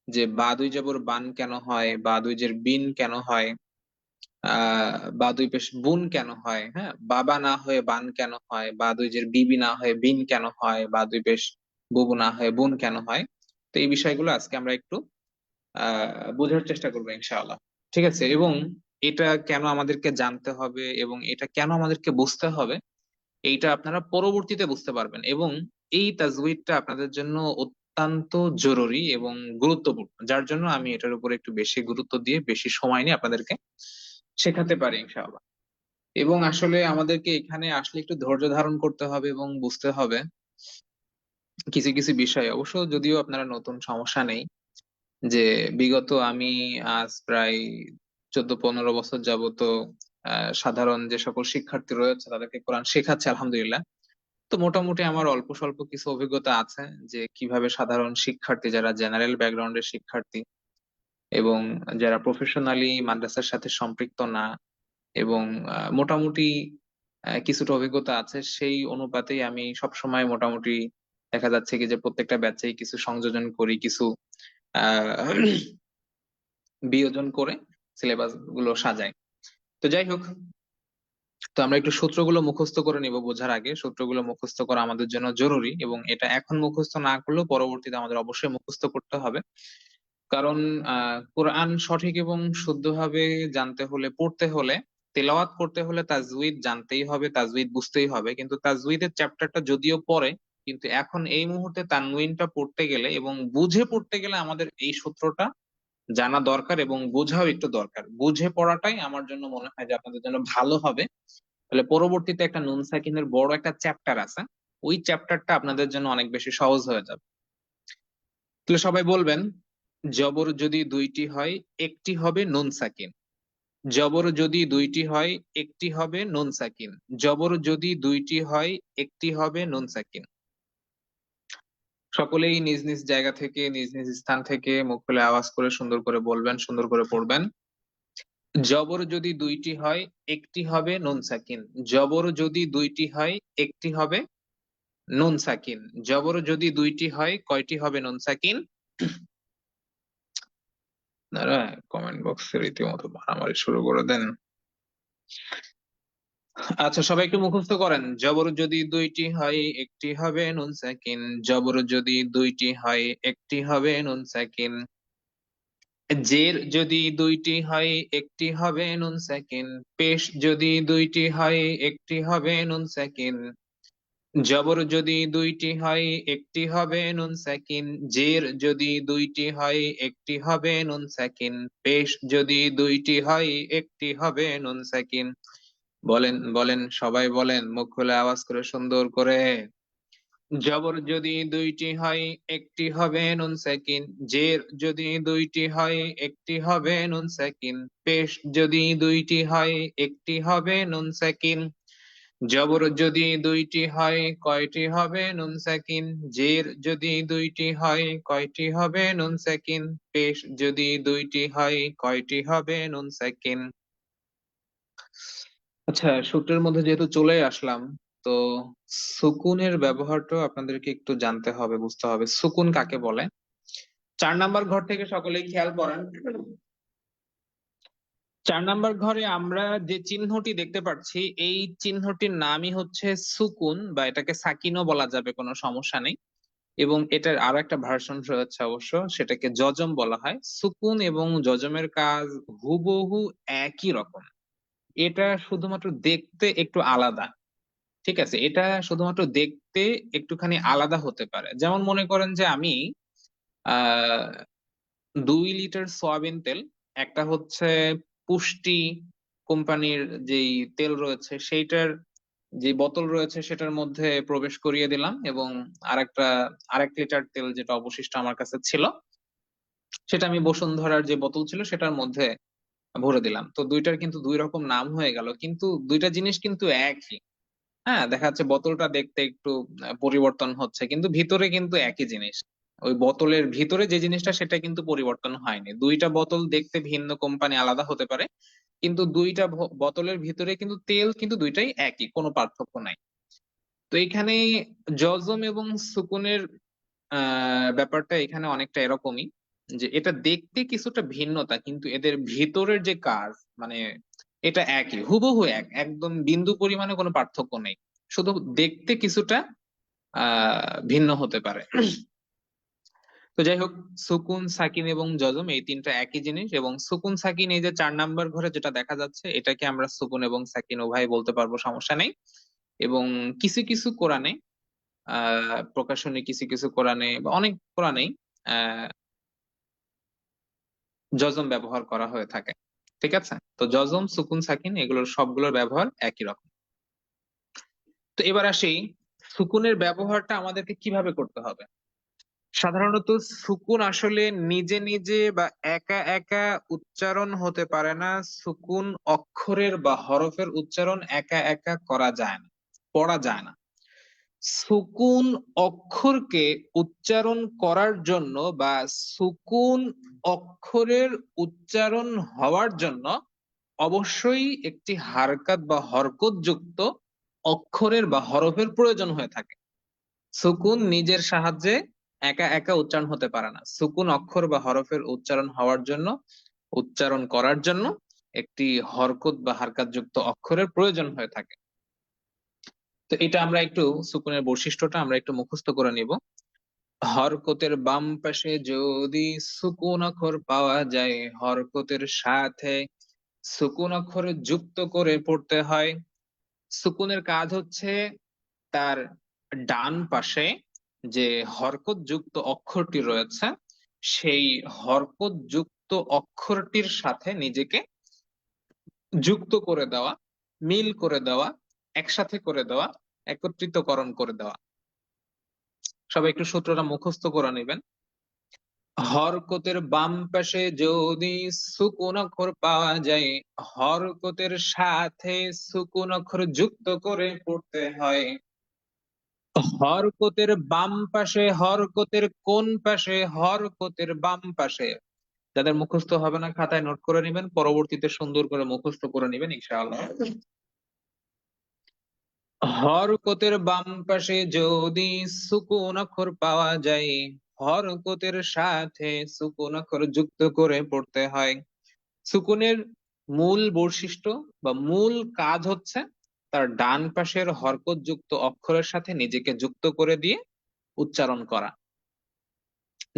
যে বা দুই জবর বান কেন হয়, বা দুই জের বিন কেন হয়, বা দুই পেশ বুন কেন হয়, হ্যাঁ, বাবা না হয়ে বান কেন হয়, বা দুই জের বিবি না হয়ে বিন কেন হয়, বা দুই পেশ বুবু না হয়ে বুন কেন হয়। তো এই বিষয়গুলো আজকে আমরা একটু বোঝার চেষ্টা করবো ইনশাআল্লাহ। ঠিক আছে? এবং এটা কেন আমাদেরকে জানতে হবে এবং এটা কেন আমাদেরকে বুঝতে হবে, এইটা আপনারা পরবর্তীতে বুঝতে পারবেন। এবং এই তাজউইদটা আপনাদের জন্য অত্যন্ত জরুরি এবং গুরুত্বপূর্ণ, যার জন্য আমি এটার উপর একটু বেশি গুরুত্ব দিয়ে বেশি সময় নিয়ে আপনাদেরকে শেখাতে পারি ইনশাআল্লাহ। এবং আসলে আমাদেরকে এখানে আসলে একটু ধৈর্য ধারণ করতে হবে এবং বুঝতে হবে কিছু কিছু বিষয়। অবশ্য যদিও আপনারা নতুন, সমস্যা নেই, যে বিগত আমি আজ প্রায় 14-15 বছর যাবত সাধারণ যে সকল শিক্ষার্থী রয়েছে তাদেরকে কোরআন শেখাচ্ছে আলহামদুলিল্লাহ। তো মোটামুটি আমার অল্প স্বল্প কিছু অভিজ্ঞতা আছে যে কিভাবে সাধারণ শিক্ষার্থী, যারা জেনারেল ব্যাকগ্রাউন্ডের শিক্ষার্থী এবং যারা প্রফেশনালি মাদ্রাসার সাথে সম্পৃক্ত না, এবং মোটামুটি কিছুটা অভিজ্ঞতা আছে, সেই অনুপাতেই আমি সব সময় মোটামুটি দেখা যাচ্ছে কি যে প্রত্যেকটা ব্যাচেই কিছু সংযোজন করি, কিছু আহ বিয়োজন করে সিলেবাস গুলো সাজাই। তো যাই হোক, তো আমরা একটু সূত্রগুলো মুখস্থ করে নিব বোঝার আগে। সূত্রগুলো মুখস্থ করা আমাদের জন্য জরুরি, এবং এটা এখন মুখস্থ না করলেও পরবর্তীতে আমাদের অবশ্যই মুখস্থ করতে হবে। কারণ কোরআন সঠিক এবং শুদ্ধভাবে জানতে হলে, পড়তে হলে, তেলাওয়াত করতে হলে তাজউইদ জানতেই হবে, তাজউইদ বুঝতেই হবে। কিন্তু তাজউইদের চ্যাপ্টারটা যদিও পড়ে, কিন্তু এখন এই মুহূর্তে তানউইনটা পড়তে গেলে এবং বুঝে পড়তে গেলে আমাদের এই সূত্রটা জানা দরকার এবং বোঝাও একটু দরকার। বুঝে পড়াটাই আমার জন্য মনে হয় যে আপনাদের জন্য ভালো হবে। তাহলে পরবর্তীতে একটা নুন সাকিনের বড় একটা চ্যাপ্টার আছে, ওই চ্যাপ্টারটা আপনাদের জন্য অনেক বেশি সহজ হয়ে যাবে। তাহলে সবাই বলবেন, জবর যদি দুইটি হয় একটি হবে নুন সাকিন। জবর যদি দুইটি হয় একটি হবে নুন সাকিন। জবর যদি দুইটি হয় একটি হবে নুন সাকিন। সকলেই নিজ নিজ জায়গা থেকে, নিজ নিজ স্থান থেকে মুখ খুলে আওয়াজ করে সুন্দর করে বলবেন, সুন্দর করে পড়বেন। জবর যদি দুইটি হয় একটি হবে নুন সাকিন। জবর যদি দুইটি হয় একটি হবে নুন সাকিন। জবর যদি দুইটি হয় কয়টি হবে নুন সাকিন? আপনারা কমেন্ট বক্সে রীতিমতো মারামারি শুরু করে দেন। আচ্ছা, সবাই একটু মুখস্থ করেন। জবর যদি দুইটি হয় একটি হবে নুন সাকিন। জবর যদি দুইটি হয় একটি হবে নুন সাকিন। জের যদি দুইটি হয় একটি হবে নুন সাকিন। পেশ যদি দুইটি হয় একটি হবে নুন সাকিন। জবর যদি দুইটি হয় একটি হবে নুন সাকিন। জের যদি দুইটি হয় একটি হবে নুন সাকিন। পেশ যদি দুইটি হয় একটি হবে নুন সাকিন। বলেন বলেন, সবাই বলেন মুখ খুলে আওয়াজ করে সুন্দর করে। জবর যদি দুইটি হয় একটি হবে নুন সাকিন, জের যদি দুইটি হয় একটি হবে নুন সাকিন, পেশ যদি দুইটি হয় একটি হবে নুন সাকিন। জবর যদি দুইটি হয় কয়টি হবে নুন সাকিন, জের যদি দুইটি হয় কয়টি হবে নুন সাকিন, পেশ যদি দুইটি হয় কয়টি হবে নুন সাকিন। আচ্ছা, সূত্রের মধ্যে যেহেতু চলে আসলাম, তো সুকুনের ব্যবহারটা আপনাদেরকে একটু জানতে হবে, বুঝতে হবে সুকুন কাকে বলে। 4 নাম্বার ঘর থেকে সকলেই খেয়াল করেন। 4 নাম্বার ঘরে আমরা যে চিহ্নটি দেখতে পাচ্ছি, এই চিহ্নটির নামই হচ্ছে সুকুন, বা এটাকে সাকিনও বলা যাবে, কোনো সমস্যা নেই। এবং এটার আরো একটা ভার্সন রয়েছে অবশ্য, সেটাকে যজম বলা হয়। সুকুন এবং যজমের কাজ হুবহু একই রকম, এটা শুধুমাত্র দেখতে একটু আলাদা। ঠিক আছে, এটা শুধুমাত্র দেখতে একটুখানি আলাদা হতে পারে। যেমন মনে করেন যে আমি 2 লিটার সয়াবিন তেল, একটা হচ্ছে পুষ্টি কোম্পানির যেই তেল রয়েছে সেইটার যে বোতল রয়েছে সেটার মধ্যে প্রবেশ করিয়ে দিলাম, এবং আরেকটা 1 লিটার তেল যেটা অবশিষ্ট আমার কাছে ছিল, সেটা আমি বসুন্ধরার যে বোতল ছিল সেটার মধ্যে ভরে দিলাম। তো দুইটার কিন্তু 2 রকম নাম হয়ে গেল, কিন্তু দুইটা জিনিস কিন্তু একই। হ্যাঁ, দেখা যাচ্ছে বোতলটা দেখতে একটু পরিবর্তন হচ্ছে, কিন্তু ভিতরে কিন্তু একই জিনিস। ওই বোতলের ভিতরে যে জিনিসটা সেটা কিন্তু পরিবর্তন হয়নি। দুইটা বোতল দেখতে ভিন্ন, কোম্পানি আলাদা হতে পারে, কিন্তু দুইটা বোতলের ভিতরে কিন্তু তেল কিন্তু দুইটাই একই, কোনো পার্থক্য নাই। তো এখানে জজম এবং সুকুনের ব্যাপারটা এখানে অনেকটা এরকমই, যে এটা দেখতে কিছুটা ভিন্নতা, কিন্তু এদের ভিতরের যে কাজ, মানে এটা একই, হুবহু এক, একদম বিন্দু পরিমাণে কোনো পার্থক্য নেই, শুধু দেখতে কিছুটা ভিন্ন হতে পারে। তো যাই হোক, সুকুন সাকিন এবং যজম এই তিনটা একই জিনিস, এবং সুকুন সাকিন এই যে 4 নাম্বার ঘরে যেটা দেখা যাচ্ছে, এটাকে আমরা সুকুন এবং সাকিন উভয় বলতে পারবো, সমস্যা নেই। এবং কিছু কিছু কোরআনে, প্রকাশনী কিছু কিছু কোরআনে বা অনেক কোরআনেই আহ যজম ব্যবহার করা হয়ে থাকে। ঠিক আছে, তো যজম সুকুন সাকিন এগুলোর সবগুলোর ব্যবহার একই রকম। তো এবার আসি, সুকুনের ব্যবহারটা আমাদেরকে কিভাবে করতে হবে। সাধারণত সুকুন আসলে নিজে নিজে বা একা একা উচ্চারণ হতে পারে না। সুকুন অক্ষরের বা হরফের উচ্চারণ একা একা করা যায় না, পড়া যায় না। সুকুন অক্ষরকে উচ্চারণ করার জন্য, বা সুকুন অক্ষরের উচ্চারণ হওয়ার জন্য অবশ্যই একটি হারকাত বা হরকত যুক্ত অক্ষরের বা হরফের প্রয়োজন হয়ে থাকে। সুকুন নিজের সাহায্যে একা একা উচ্চারণ হতে পারে না। সুকুন অক্ষর বা হরফের উচ্চারণ হওয়ার জন্য, উচ্চারণ করার জন্য একটি হরকত বা হারকাত যুক্ত অক্ষরের প্রয়োজন হয়ে থাকে। তো এটা আমরা একটু, সুকুনের বৈশিষ্ট্যটা আমরা একটু মুখস্থ করে নিব। হরকতের বাম পাশে যদি সুকুন অক্ষর পাওয়া যায়, হরকতের সাথে সুকুন অক্ষর যুক্ত করে পড়তে হয়। সুকুনের কাজ হচ্ছে তার ডান পাশে যে হরকত যুক্ত অক্ষরটি রয়েছে, সেই হরকত যুক্ত অক্ষরটির সাথে নিজেকে যুক্ত করে দেওয়া, মিল করে দেওয়া, একসাথে করে দেওয়া, একত্রিতকরণ করে দেওয়া। সবাই একটু সূত্রটা মুখস্থ করে নেবেন। হরকতের বাম পাশে যদি সুকুন অক্ষর পাওয়া যায়, হরকতের সাথে সুকুন অক্ষর যুক্ত করে পড়তে হয়। হরকতের বাম পাশে, হরকতের কোন পাশে? হরকতের বাম পাশে। যাদের মুখস্থ হবে না খাতায় নোট করে নেবেন, পরবর্তীতে সুন্দর করে মুখস্থ করে নেবেন ইনশাআল্লাহ। হরকতের বাম পাশে যদি সুকুন অক্ষর পাওয়া যায়, হরকতের সাথে সুকুন অক্ষর যুক্ত করে পড়তে হয়। সুকুনের মূল বৈশিষ্ট্য বা মূল কাজ হচ্ছে তার ডান পাশের হরকত যুক্ত অক্ষরের সাথে নিজেকে যুক্ত করে দিয়ে উচ্চারণ করা।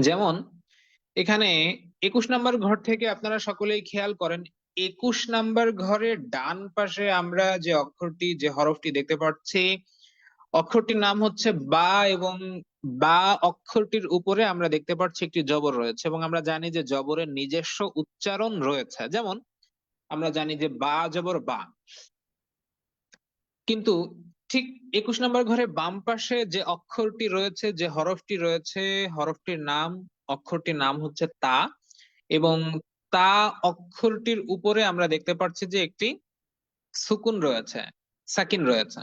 যেমন এখানে 21 নাম্বার ঘর থেকে আপনারা সকলেই খেয়াল করেন, 21 নাম্বার ঘরের ডান পাশে আমরা যে অক্ষরটি, যে হরফটি দেখতে পাচ্ছি, অক্ষরটির নাম হচ্ছে বা, এবং বা অক্ষরটির উপরে আমরা দেখতে পাচ্ছি একটি জবর রয়েছে, এবং আমরা জানি যে জবরের নিজস্ব উচ্চারণ রয়েছে। যেমন আমরা জানি যে বা জবর বা, কিন্তু ঠিক 21 নম্বর ঘরে বাম পাশে যে অক্ষরটি রয়েছে, যে হরফটি রয়েছে, হরফটির নাম, অক্ষরটির নাম হচ্ছে তা, এবং তা অক্ষরটির উপরে আমরা দেখতে পাচ্ছি যে একটি সুকুন রয়েছে, সাকিন রয়েছে।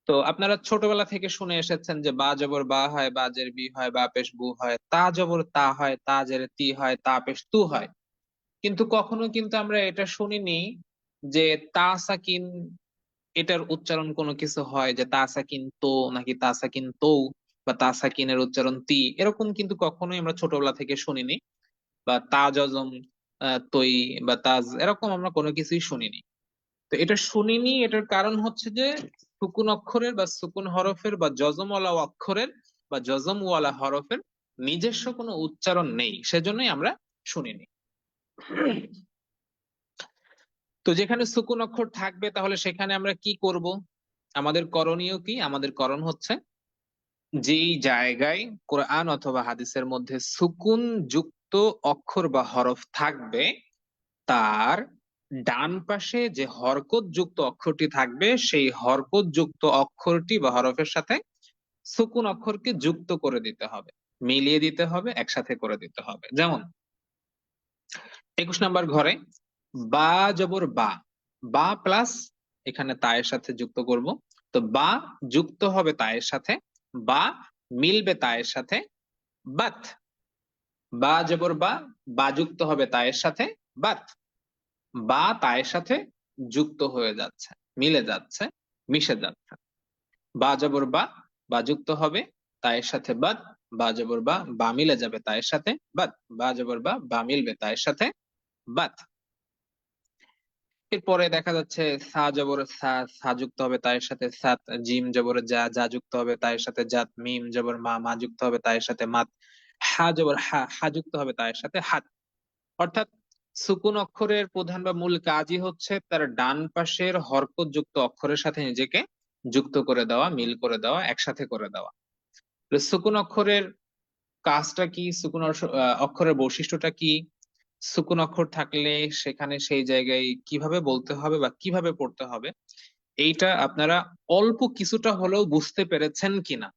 তো আপনারা ছোটবেলা থেকে শুনে এসেছেন যে বা জবর বা হয়, বা জের বি হয়, বা পেশ বু হয়, তা জবর তা হয়, তা জের তি হয়, তা পেশ তু হয়। কিন্তু কখনো কিন্তু আমরা এটা শুনিনি যে তা সাকিন এটার উচ্চারণ কোনো কিছু হয়, যে তা সাকিন তো, নাকি তা সাকিন তো, বা তা সাকিনের উচ্চারণ তি, এরকম কিন্তু কখনোই আমরা ছোটবেলা থেকে শুনিনি। বা তা জজম তৈ, বা তাজ, এরকম আমরা কোনো কিছুই শুনিনি। তো এটা শুনিনি, এটার কারণ হচ্ছে যে সুকুন অক্ষরের বা সুকুন হরফের বা জজমওয়ালা অক্ষরের বা জজমওয়ালা হরফের নিজস্ব কোনো উচ্চারণ নেই, সেজন্যই আমরা শুনিনি। তো যেখানে সুকুন অক্ষর থাকবে তাহলে সেখানে আমরা কি করব? আমাদের করণীয় কি? আমাদের করণ হচ্ছে, যেই জায়গায় কোরআন অথবা হাদিসের মধ্যে সুকুন যুক্ত অক্ষর বা হরফ থাকবে, তার ডান পাশে যে হরকত যুক্ত অক্ষরটি থাকবে, সেই হরকত যুক্ত অক্ষরটি বা হরফের সাথে সুকুন অক্ষরকে যুক্ত করে দিতে হবে, মিলিয়ে দিতে হবে, একসাথে করে দিতে হবে। যেমন 21 নম্বর ঘরে বা জবর বা, বা প্লাস এখানে তায়ের সাথে যুক্ত করব। তো বা যুক্ত হবে তায়ের সাথে, বা মিলবে তায়ের সাথে, বাত। বা জবর বা, বা যুক্ত হবে তায়ের সাথে, বাত। বা তায়ের সাথে যুক্ত হয়ে যাচ্ছে, মিলে যাচ্ছে, মিশে যাচ্ছে। বা জবর বা, বা যুক্ত হবে তায়ের সাথে বাত। বা জবর বা, বা মিলে যাবে তায়ের সাথে বাত। বা জবর বা, বা মিলবে তায়ের সাথে বাত। এরপরে দেখা যাচ্ছে সা জবর সা, সা যুক্ত হবে তায়ের সাথে সাত। জিম জবর যা, যা যুক্ত হবে তায়ের সাথে জাত। মিম জবর মা, মা যুক্ত হবে তায়ের সাথে মাত। হা জবর হা, হা যুক্ত হবে তায়ের সাথে হাত। অর্থাৎ সুকুন অক্ষরের প্রধান বা মূল কাজই হচ্ছে তার ডান পাশের হরকত যুক্ত অক্ষরের সাথে নিজেকে যুক্ত করে দেওয়া, মিল করে দেওয়া, একসাথে করে দেওয়া। তো সুকুন অক্ষরের কাজটা কি? অক্ষরের বৈশিষ্ট্যটা কি? সুকুন অক্ষর থাকলে সেখানে সেই জায়গায় কিভাবে বলতে হবে বা কিভাবে পড়তে হবে, এইটা আপনারা অল্প কিছুটা হলেও বুঝতে পেরেছেন কিনা।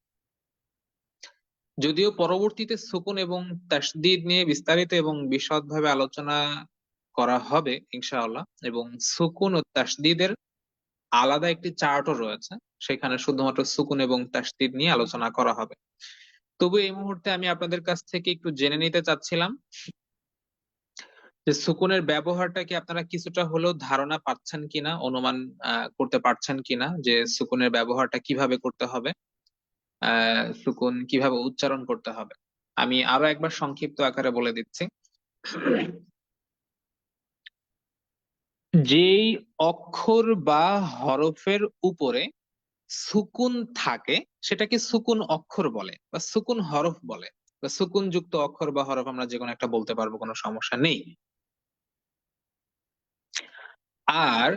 যদিও পরবর্তীতে সুকুন এবং তাসদিদ নিয়ে বিস্তারিত এবং বিশদভাবে আলোচনা করা হবে ইনশাআল্লাহ, এবং সুকুন ও তাসদিদের আলাদা একটি চার্টও রয়েছে, সেখানে শুধুমাত্র সুকুন এবং তাসদিদ নিয়ে আলোচনা করা হবে। তবু এই মুহূর্তে আমি আপনাদের কাছ থেকে একটু জেনে নিতে চাচ্ছিলাম যে সুকুনের ব্যবহারটা কি আপনারা কিছুটা হলেও ধারণা পাচ্ছেন কিনা, অনুমান করতে পারছেন কিনা যে সুকুনের ব্যবহারটা কিভাবে করতে হবে, সুকুন কিভাবে উচ্চারণ করতে হবে। আমি আরো একবার সংক্ষিপ্ত আকারে বলে দিচ্ছি। যেই অক্ষর বা হরফের উপরে সুকুন থাকে সেটাকে সুকুন অক্ষর বলে বা সুকুন হরফ বলে, বা সুকুন যুক্ত অক্ষর বা হরফ আমরা যে কোনো একটা বলতে পারবো, কোনো সমস্যা নেই। আর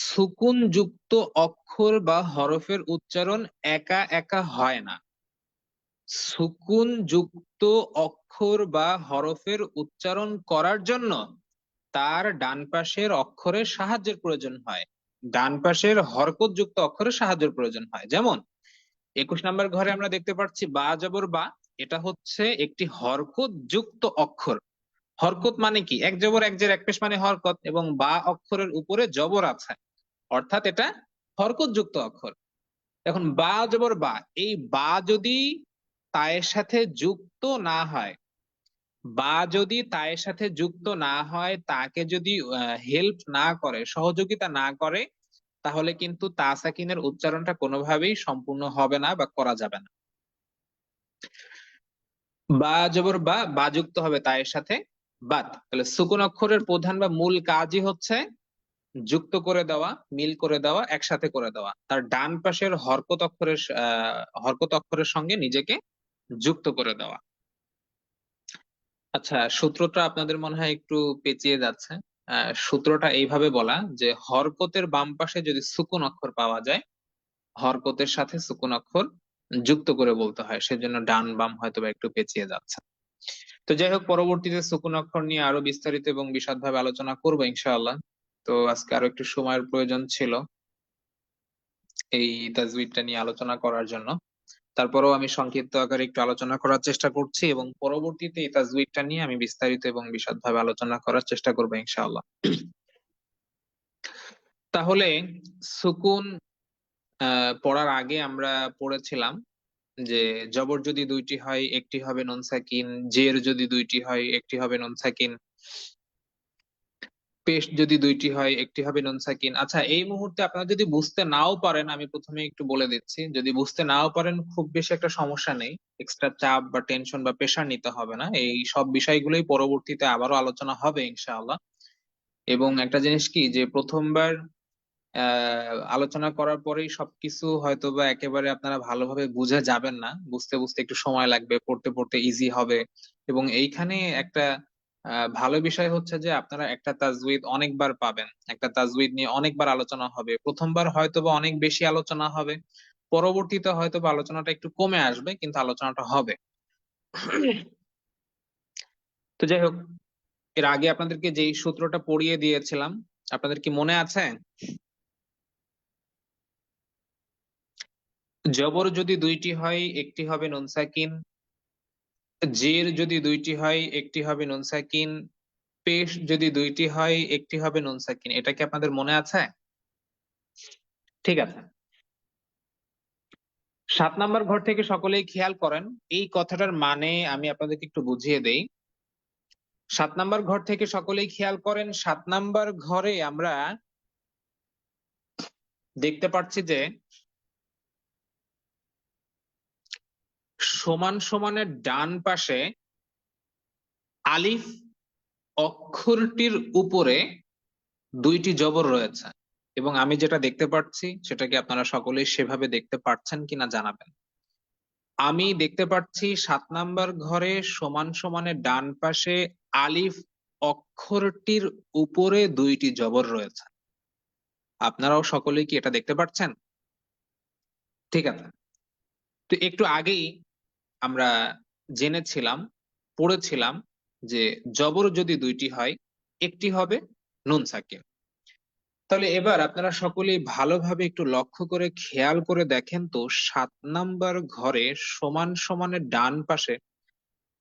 সুকুন যুক্ত অক্ষর বা হরফের উচ্চারণ একা একা হয় না। সুকুন যুক্ত অক্ষর বা হরফের উচ্চারণ করার জন্য তার ডান পাশের অক্ষরের সাহায্যের প্রয়োজন হয়, ডান পাশের হরকত যুক্ত অক্ষরের সাহায্যের প্রয়োজন হয়। যেমন 21 নম্বর ঘরে আমরা দেখতে পাচ্ছি বা জবর বা, এটা হচ্ছে একটি হরকত যুক্ত অক্ষর। হরকত মানে কি? এক জবর এক জের এক পেশ মানে হরকত, এবং বা অক্ষরের উপরে জবর আছে, অর্থাৎ এটা হরকত যুক্ত অক্ষর। এখন বা জবর বা, এই বা যদি তায়ের সাথে যুক্ত না হয়, বা যদি তায়ের সাথে যুক্ত না হয়, তাকে যদি হেল্প না করে, সহযোগিতা না করে, তাহলে কিন্তু তা সাকিনের উচ্চারণটা কোনোভাবেই সম্পূর্ণ হবে না বা করা যাবে না। বা জবর বা, বা যুক্ত হবে তায়ের সাথে বাত। তাহলে সুকুন অক্ষরের প্রধান বা মূল কাজই হচ্ছে যুক্ত করে দেওয়া, মিল করে দেওয়া, একসাথে করে দেওয়া, তার ডান পাশের হরকত অক্ষরের সঙ্গে নিজেকে যুক্ত করে দেওয়া। আচ্ছা, সূত্রটা আপনাদের মনে হয় একটু পেঁচিয়ে যাচ্ছে। সূত্রটা এইভাবে বলা যে হরকতের বাম পাশে যদি সুকুন অক্ষর পাওয়া যায়, হরকতের সাথে সুকুন অক্ষর যুক্ত করে বলতে হয়, সেজন্য ডান বাম হয়তো বা একটু পেঁচিয়ে যাচ্ছে। তো যাই হোক, পরবর্তীতে সুকুন অক্ষর নিয়ে আরো বিস্তারিত এবং বিশদভাবে আলোচনা করবো ইনশাআল্লাহ। তো আজকে আরো একটু সময়ের প্রয়োজন ছিল। এই তাজউইদটা নিয়ে আলোচনা করার জন্য। তারপরেও আমি সংক্ষিপ্ত আকারে একটু আলোচনা করার চেষ্টা করছি এবং পরবর্তীতে এই তাজউইদটা নিয়ে আমি বিস্তারিত এবং বিশদভাবে আলোচনা করার চেষ্টা করবো ইনশাআল্লাহ। তাহলে সুকুন পড়ার আগে আমরা পড়েছিলাম যে জবর যদি দুইটি হয় একটি হবে নুন সাকিন, জের যদি দুইটি হয় একটি হবে নুন সাকিন, পেশ যদি দুইটি হয় একটি হবে নুন সাকিন। আচ্ছা, এই মুহূর্তে আপনারা যদি বুঝতে নাও পারেন, আমি প্রথমে একটু বলে দিচ্ছি, যদি বুঝতে নাও পারেন খুব বেশি একটা সমস্যা নেই, এক্সট্রা চাপ বা টেনশন বা প্রেশার নিতে হবে না, এই সব বিষয়গুলোই পরবর্তীতে আবারও আলোচনা হবে ইনশাআল্লাহ। এবং একটা জিনিস কি, যে প্রথমবার আলোচনা করার পরেই সবকিছু হয়তোবা একেবারে আপনারা ভালোভাবে বুঝে যাবেন না, বুঝতে বুঝতে একটু সময় লাগবে, পড়তে পড়তে ইজি হবে। এবং এইখানে একটা ভালো বিষয় হচ্ছে যে আপনারা একটা তাজউইদ অনেকবার পাবেন, একটা তাজউইদ নিয়ে অনেকবার আলোচনা হবে। প্রথমবার হয়তোবা অনেক বেশি আলোচনা হবে, পরবর্তীতে হয়তোবা আলোচনাটা একটু কমে আসবে, কিন্তু আলোচনাটা হবে। তো যাই হোক, এর আগে আপনাদেরকে যেই সূত্রটা পড়িয়ে দিয়েছিলাম, আপনাদের কি মনে আছে? জবর যদি দুইটি হয় একটি হবে নুন সাকিন, জের যদি দুইটি হয় একটি হবে নুন সাকিন, পেশ যদি দুইটি হয় একটি হবে নুন সাকিন। এটা কি আপনাদের মনে আছে? ঠিক আছে। 7 নাম্বার ঘর থেকে সকলেই খেয়াল করেন, এই কথাটার মানে আমি আপনাদেরকে একটু বুঝিয়ে দেই। 7 নাম্বার ঘর থেকে সকলেই খেয়াল করেন, 7 নাম্বার ঘরে আমরা দেখতে পাচ্ছি যে সমান সমানের ডান পাশে আলিফ অক্ষরটির উপরে দুইটি জবর রয়েছে। এবং আমি যেটা দেখতে পাচ্ছি সেটা কি আপনারা সকলেই সেভাবে দেখতে পাচ্ছেন কিনা জানাবেন। আমি দেখতে পাচ্ছি 7 নাম্বার ঘরে সমান সমানের ডান পাশে আলিফ অক্ষরটির উপরে দুইটি জবর রয়েছে। আপনারাও সকলেই কি এটা দেখতে পাচ্ছেন? ঠিক আছে। তো একটু আগেই আমরা জেনেছিলাম, পড়েছিলাম যে জবর যদি দুইটি হয় একটি হবে নুন সাকিন। তাহলে এবার আপনারা সকলেই ভালোভাবে একটু লক্ষ্য করে খেয়াল করে দেখেন তো, 7 নাম্বার ঘরে সমান সমানের ডান পাশে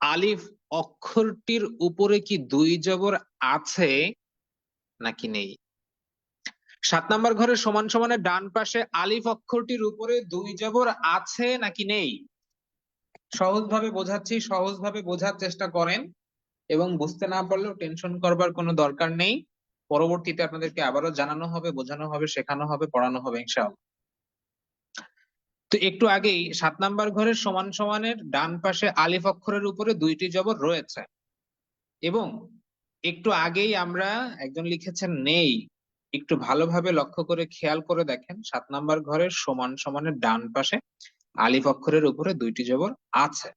আলিফ অক্ষরটির উপরে কি দুই জবর আছে নাকি নেই? 7 নাম্বার ঘরে সমান সমানের ডান পাশে আলিফ অক্ষরটির উপরে দুই জবর আছে নাকি নেই? সহজভাবে বোঝাচ্ছি, সহজভাবে বোঝার চেষ্টা করেন, এবং বুঝতে না পারলেও টেনশন করবার কোনো দরকার নেই। পরবর্তীতে আপনাদেরকে আবারও জানানো হবে, বোঝানো হবে, শেখানো হবে, পড়ানো হবে ইনশাআল্লাহ। তো একটু আগেই 7 নাম্বার ঘরের সমান সমানের ডান পাশে আলিফ অক্ষরের উপরে দুইটি জবর রয়েছে, এবং একটু আগেই আমরা একজন লিখেছেন নেই। একটু ভালোভাবে লক্ষ্য করে খেয়াল করে দেখেন, 7 নাম্বার ঘরের সমান সমানের ডান পাশে আলিফ অক্ষরের উপরে দুইটি জবর আছে,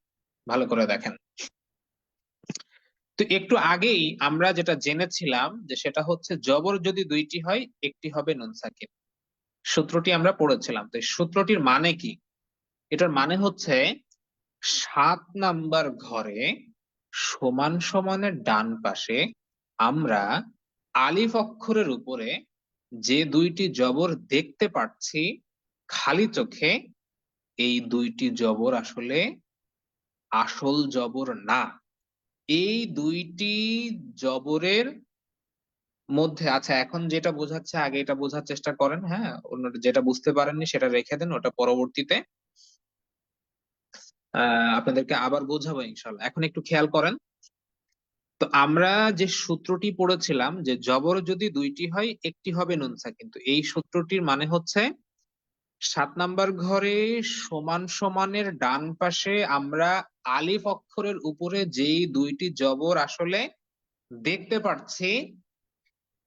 ভালো করে দেখেন। তো একটু আগেই আমরা যেটা জেনেছিলাম যে সেটা হচ্ছে জবর যদি দুইটি হয় একটি হবে নুন সাকিন, সূত্রটি আমরা পড়েছিলাম। তো এই সূত্রটির মানে কি? এটার মানে হচ্ছে 7 নাম্বার ঘরে সমান সমানের ডান পাশে আমরা আলিফ অক্ষরের উপরে যে দুইটি জবর দেখতে পাচ্ছি খালি চোখে, এই দুইটি জবর আসলে আসল জবর না। এই দুইটি জবরের মধ্যে, আচ্ছা এখন যেটা বোঝাচ্ছে আগে এটা বোঝার চেষ্টা করেন, হ্যাঁ, অন্য যেটা বুঝতে পারেননি সেটা রেখে দেন, ওটা পরবর্তীতে আপনাদেরকে আবার বোঝাবো ইনশাল্লাহ। এখন একটু খেয়াল করেন তো, আমরা যে সূত্রটি পড়েছিলাম যে জবর যদি দুইটি হয় একটি হবে নুন সাকিন, কিন্তু এই সূত্রটির মানে হচ্ছে 7 নাম্বার ঘরে সমান সমানের ডান পাশে আমরা আলিফ অক্ষরের উপরে যেই দুইটি জবর আসলে দেখতে পাচ্ছি,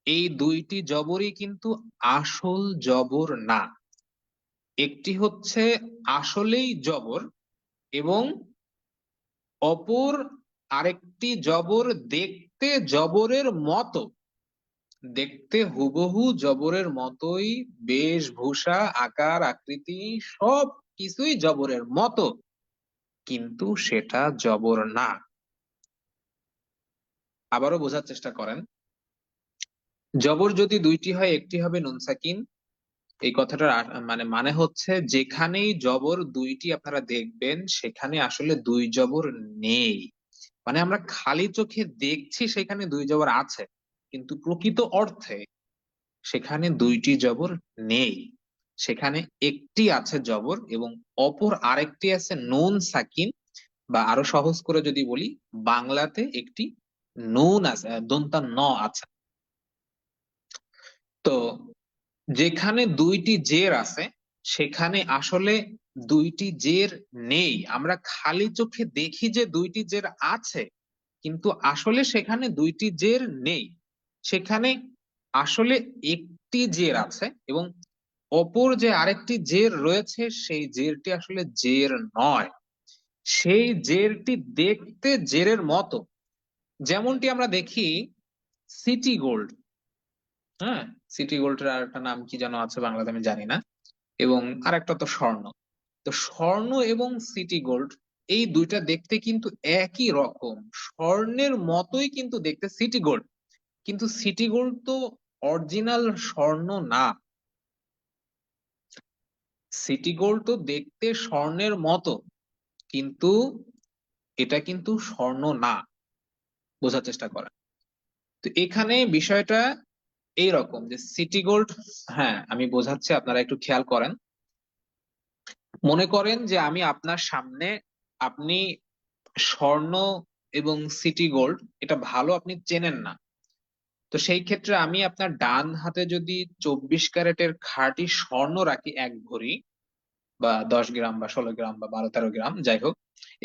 এই দুইটি জবরই কিন্তু আসল জবর না। একটি হচ্ছে আসলেই জবর, এবং অপর আরেকটি জবর দেখতে জবরের মতো, দেখতে হুবহু জবরের মতোই, বেশভূষা আকার আকৃতি সব কিছুই জবরের মতো, কিন্তু সেটা জবর না। আবারও বোঝার চেষ্টা করেন, জবর যদি দুইটি হয় একটি হবে নুন সাকিন, এই কথাটার মানে হচ্ছে যেখানেই জবর দুইটি আপনারা দেখবেন সেখানে আসলে দুই জবর নেই। মানে আমরা খালি চোখে দেখছি সেখানে দুই জবর আছে, কিন্তু প্রকৃত অর্থে সেখানে দুইটি জবর নেই। সেখানে একটি আছে জবর এবং অপর আরেকটি আছে নুন সাকিন, বা আরো সহজ করে যদি বলি, বাংলাতে একটি নুন আছে, দন্তা ন আছে। তো যেখানে দুইটি জের আছে সেখানে আসলে দুইটি জের নেই। আমরা খালি চোখে দেখি যে দুইটি জের আছে, কিন্তু আসলে সেখানে দুইটি জের নেই। সেখানে আসলে একটি জের আছে এবং অপর যে আরেকটি জের রয়েছে সেই জেরটি আসলে জের নয়। সেই জেরটি দেখতে জেরের মতো, যেমনটি আমরা দেখি সিটি গোল্ড। হ্যাঁ, সিটি গোল্ডের আর একটা নাম কি যেন আছে বাংলাতে আমি জানি না, এবং আরেকটা তো স্বর্ণ। তো স্বর্ণ এবং সিটি গোল্ড এই দুইটা দেখতে কিন্তু একই রকম, স্বর্ণের মতোই কিন্তু দেখতে সিটি গোল্ড, কিন্তু সিটি গোল্ড তো অরিজিনাল স্বর্ণ না। সিটি গোল্ড তো দেখতে স্বর্ণের মতো, কিন্তু এটা কিন্তু স্বর্ণ না। বোঝার চেষ্টা করেন। তো এখানে বিষয়টা এইরকম যে সিটি গোল্ড, হ্যাঁ আমি বোঝাচ্ছি, আপনারা একটু খেয়াল করেন। মনে করেন যে আমি আপনার সামনে, আপনি স্বর্ণ এবং সিটি গোল্ড এটা ভালো আপনি চেনেন না, তো সেই ক্ষেত্রে আমি আপনার ডান হাতে যদি 24 ক্যারেটের খাঁটি স্বর্ণ রাখি 1 ভরি, বা 10 গ্রাম বা 16 গ্রাম বা 12-13 গ্রাম যাই হোক,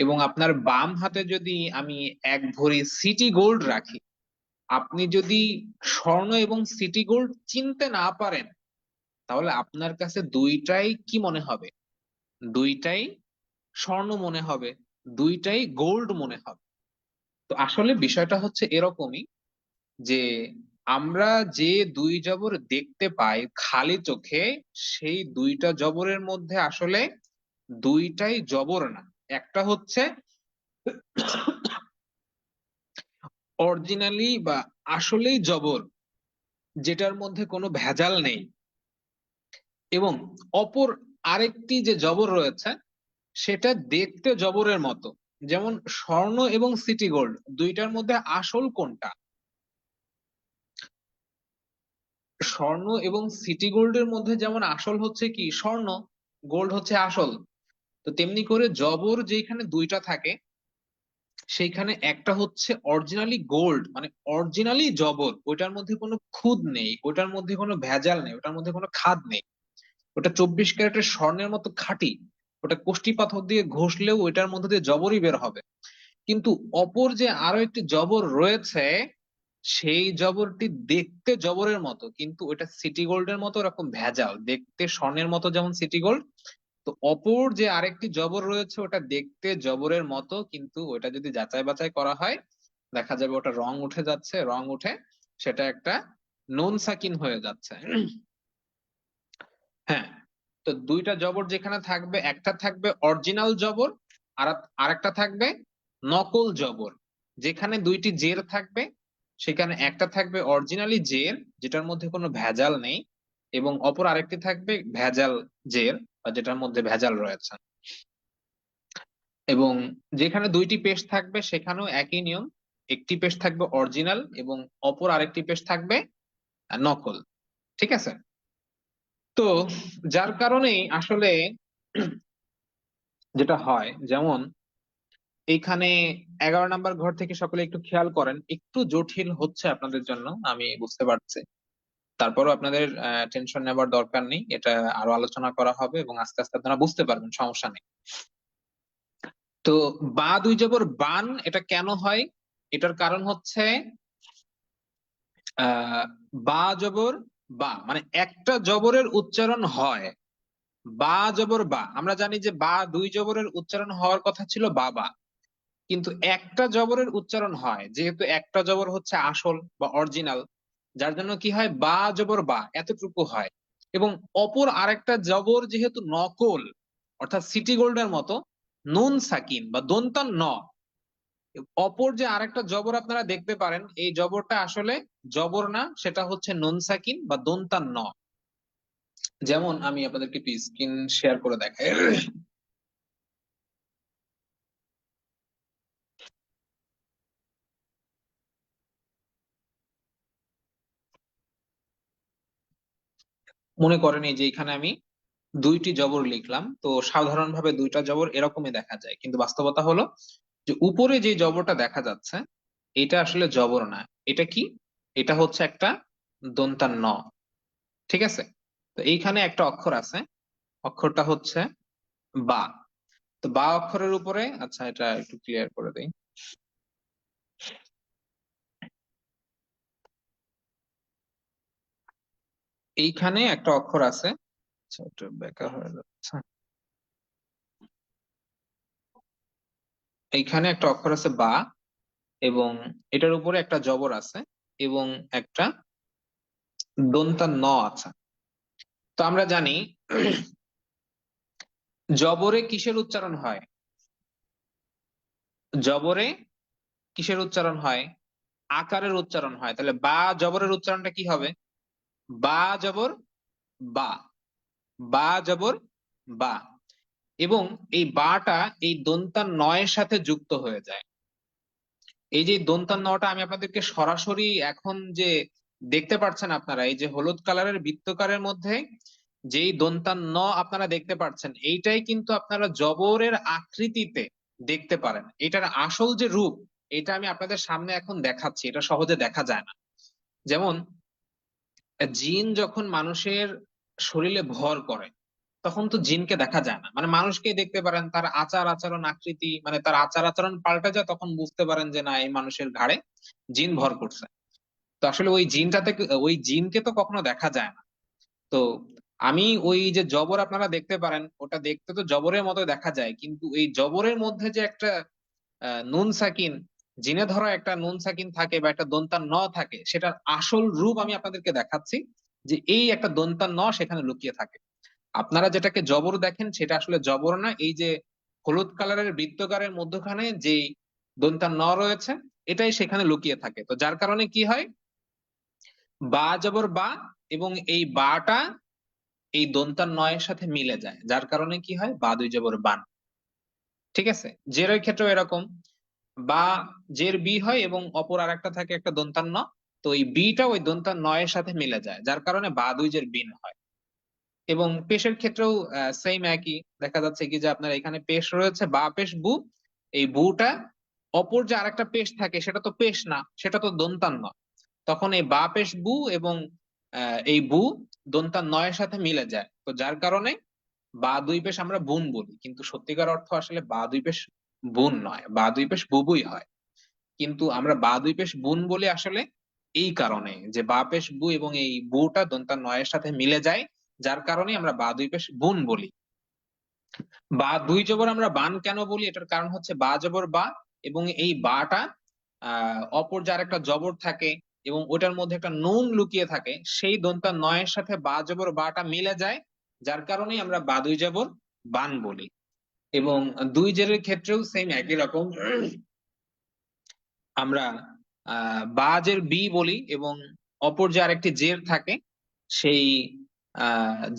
এবং আপনার বাম হাতে যদি আমি 1 ভরি সিটি গোল্ড রাখি, আপনি যদি স্বর্ণ এবং সিটি গোল্ড চিনতে না পারেন, তাহলে আপনার কাছে দুইটাই কি মনে হবে? দুইটাই স্বর্ণ মনে হবে, দুইটাই গোল্ড মনে হবে। তো আসলে বিষয়টা হচ্ছে এরকমই যে আমরা যে দুই জবর দেখতে পাই খালি চোখে, সেই দুইটা জবরের মধ্যে আসলে দুইটাই জবর না। একটা হচ্ছে অরিজিনালি বা আসলেই জবর, যেটার মধ্যে কোনো ভেজাল নেই, এবং অপর আরেকটি যে জবর রয়েছে সেটা দেখতে জবরের মতো। যেমন স্বর্ণ এবং সিটি গোল্ড দুইটার মধ্যে আসল কোনটা? স্বর্ণ এবং সিটি গোল্ডের মধ্যে যেমন আসল হচ্ছে কি স্বর্ণ, গোল্ড হচ্ছে আসল। তো তেমনি করে জবর যেখানে দুইটা থাকে সেইখানে একটা হচ্ছে অরিজিনালি গোল্ড, মানে অরিজিনালি জবর, ওইটার মধ্যে কোনো খুঁত নেই, ওটার মধ্যে কোনো ভেজাল নেই, ওটার মধ্যে কোনো খাদ নেই। ওটা 24 ক্যারেটের স্বর্ণের মতো খাঁটি, ওটা কোষ্টি পাথর দিয়ে ঘষলেও ওইটার মধ্যে দিয়ে জবরই বের হবে। কিন্তু অপর যে আরো একটি জবর রয়েছে, সেই জবরটি দেখতে জবরের মতো, কিন্তু ওটা সিটি গোল্ডের মতো এরকম ভেজাল, দেখতে স্বর্ণের মতো যেমন সিটি গোল্ড। তো অপর যে আরেকটি জবর রয়েছে ওটা দেখতে জবরের মতো, কিন্তু ওটা যদি যাচাই বাছাই করা হয় দেখা যাবে ওটা রং উঠে যাচ্ছে, রং উঠে সেটা একটা নুন সাকিন হয়ে যাচ্ছে। হ্যাঁ, তো দুইটা জবর যেখানে থাকবে, একটা থাকবে অরিজিনাল জবর, আর আরেকটা থাকবে নকল জবর। যেখানে দুইটি জের থাকবে সেখানে একটা থাকবে অরিজিনালি জের, যেটার মধ্যে কোনো ভেজাল নেই, এবং অপর আরেকটি থাকবে ভেজাল জের, বা যেটার মধ্যে ভেজাল রয়েছে। এবং যেখানে দুইটি পেশ থাকবে সেখানেও একই নিয়ম, একটি পেশ থাকবে অরিজিনাল এবং অপর আরেকটি পেশ থাকবে নকল। ঠিক আছে? তো যার কারণেই আসলে যেটা হয়, যেমন এইখানে 11 নম্বর ঘর থেকে সকলে একটু খেয়াল করেন, একটু জটিল হচ্ছে আপনাদের জন্য আমি বুঝতে পারছি, তারপরও আপনাদের টেনশন নেবার দরকার নেই, এটা আরো আলোচনা করা হবে এবং আস্তে আস্তে আপনারা বুঝতে পারবেন, সমস্যা নেই। তো বা দুই জবর বান এটা কেন হয়? এটার কারণ হচ্ছে আহ বা জবর বা, মানে একটা জবরের উচ্চারণ হয় বা জবর বা। আমরা জানি যে বা দুই জবরের উচ্চারণ হওয়ার কথা ছিল বাবা, কিন্তু একটা জবরের উচ্চারণ হয়, যেহেতু একটা জবর হচ্ছে আসল বা অরিজিনাল, যার জন্য কি হয় বা জবর বা এতটুকু হয়। এবং অপর আরেকটা জবর যেহেতু নকল, অর্থাৎ সিটি গোল্ডের মতো, নুন সাকিন বা দন্তান ন, অপর যে আরেকটা জবর আপনারা দেখতে পারেন, এই জবরটা আসলে জবর না, সেটা হচ্ছে নুন সাকিন বা দন্তান ন। যেমন আমি আপনাদেরকে একটু স্ক্রিন শেয়ার করে দেখাই। মনে করেন এই যে এখানে আমি দুইটি জবর লিখলাম, তো সাধারণভাবে দুইটা জবর এরকমই দেখা যায়, কিন্তু বাস্তবতা হলো যে উপরে যে জবরটা দেখা যাচ্ছে এটা আসলে জবর না। এটা কি? এটা হচ্ছে একটা দন্তা ন। ঠিক আছে? তো এইখানে একটা অক্ষর আছে, অক্ষরটা হচ্ছে বা। তো বা অক্ষরের উপরে, আচ্ছা এটা একটু ক্লিয়ার করে দেই। এইখানে একটা অক্ষর আছে, আচ্ছা একটু বেকার হয়ে যাচ্ছে। এইখানে একটা অক্ষর আছে বা, এবং এটার উপরে একটা জবর আছে, এবং একটা দন্তা ন আছে। তো আমরা জানি জবরে কিসের উচ্চারণ হয়? জবরে কিসের উচ্চারণ হয়? আকারের উচ্চারণ হয়। তাহলে বা জবরের উচ্চারণটা কি হবে? বা জবর বা, বা জবর বা। এবং এই বাটা এই দন্তা নয়ের সাথে যুক্ত হয়ে যায়। এই যে দন্তা নটা আমি আপনাদেরকে সরাসরি এখন যে দেখতে পাচ্ছেন আপনারা, এই যে হলুদ কালারের বৃত্তকারের মধ্যে যেই দন্তা ন আপনারা দেখতে পাচ্ছেন, এইটাই কিন্তু আপনারা জবরের আকৃতিতে দেখতে পারেন। এটার আসল যে রূপ, এটা আমি আপনাদের সামনে এখন দেখাচ্ছি, এটা সহজে দেখা যায় না। যেমন জিন যখন মানুষের শরীরে ভর করে, তখন তো জিনকে দেখা যায় না, মানে মানুষকেই দেখতে পারেন, তার আচার আচরণ আকৃতি, মানে তার আচার আচরণ পাল্টে যায়, তখন বুঝতে পারেন যে না, এই মানুষের ঘাড়ে জিন ভর করছে। তো আসলে ওই জিনটাতে, ওই জিনকে তো কখনো দেখা যায় না। তো আমি ওই যে জবর আপনারা দেখতে পারেন, ওটা দেখতে তো জবরের মতো দেখা যায়, কিন্তু এই জবরের মধ্যে যে একটা নুন সাকিন, জিনে ধরা একটা নুন সাকিন থাকে বা একটা দন্তান ন থাকে, সেটার আসল রূপ আমি আপনাদেরকে দেখাচ্ছি, যে এই একটা দন্তান ন সেখানে লুকিয়ে থাকে। আপনারা যেটাকে জবর দেখেন সেটা আসলে জবর না, এই যে হলুদ কালারের বৃত্তকারের মধ্যখানে যে দন্তান ন রয়েছে, এটাই সেখানে লুকিয়ে থাকে। তো যার কারণে কি হয়, বা জবর বা, এবং এই বাটা এই দন্তান নয়ের সাথে মিলে যায়, যার কারণে কি হয়, বা দুই জবর বান। ঠিক আছে? জেরের ক্ষেত্রেও এরকম, বা জের বি হয় এবং অপর আরেকটা থাকে একটা দন্তান ন, তো এই বিটা ওই দন্তান নয়ের সাথে মিলে যায়, যার কারণে বা দুই জের বিন হয়। এবং পেশের ক্ষেত্রেও সেম একই দেখা যাচ্ছে, কি যে আপনার এখানে পেশ রয়েছে, বা পেশ বু, এই বুটা অপর যে আরেকটা পেশ থাকে সেটা তো পেশ না, সেটা তো দন্তান ন, তখন এই বা পেশ বু এবং এই বু দন্তান নয়ের সাথে মিলে যায়, তো যার কারণে বা দুই পেশ আমরা বুন বলি, কিন্তু সত্যিকার অর্থ আসলে বা দুই পেশ বুন নয়, বা দুই পেশ বুবুই হয়। কিন্তু আমরা বা দুই পেশ বুন বলি আসলে এই কারণে যে বা পেশ বু এবং এই বুটা দন্তা নয়ের সাথে মিলে যায়, যার কারণে আমরা বা দুই পেশ বুন বলি। বা দুই জবর আমরা বান কেন বলি, এটার কারণ হচ্ছে বা জবর বা, এবং এই বাটা অপর যার একটা জবর থাকে এবং ওটার মধ্যে একটা নুন লুকিয়ে থাকে, সেই দন্তা নয়ের সাথে বা জবর বাটা মিলে যায়, যার কারণেই আমরা বা দুই জবর বান বলি। এবং দুই জেরের ক্ষেত্রেও সেম একই রকম, আমরা বাজের বি বলি এবং অপর যে আরেকটি জের থাকে, সেই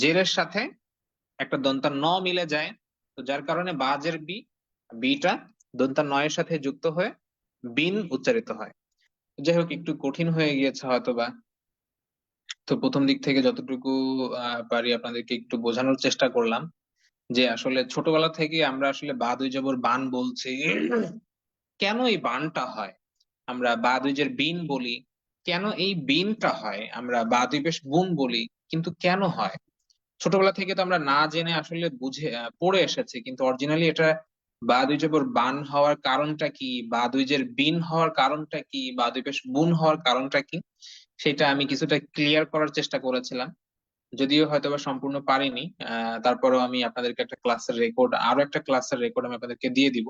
জেরের সাথে একটা দন্তা ন মিলে যায়, তো যার কারণে বাজের বি, বিটা দন্তা নয়ের সাথে যুক্ত হয়ে বিন উচ্চারিত হয়। যাই হোক, একটু কঠিন হয়ে গিয়েছে হয়তোবা। তো প্রথম দিক থেকে যতটুকু পারি আপনাদেরকে একটু বোঝানোর চেষ্টা করলাম, যে আসলে ছোটবেলা থেকে আমরা আসলে বা দুই জবর বান বলছি, কেন এই বানটা হয়। আমরা বা দুইজের বিন বলি, কেন এই বিনটা হয়। আমরা বা দুই পেশ বুন বলি, কিন্তু কেন হয়। ছোটবেলা থেকে তো আমরা না জেনে আসলে বুঝে পড়ে এসেছি, কিন্তু অরিজিনালি এটা বা দুই জবর বান হওয়ার কারণটা কি, বা দুইজের বিন হওয়ার কারণটা কি, বা দুই পেশ বুন হওয়ার কারণটা কি, সেটা আমি কিছুটা ক্লিয়ার করার চেষ্টা করেছিলাম, যদিও হয়তোবা সম্পূর্ণ পারিনি। তারপরেও আমি আপনাদেরকে একটা ক্লাসের রেকর্ড, আরো একটা ক্লাসের রেকর্ড আমি আপনাদেরকে দিয়ে দিব,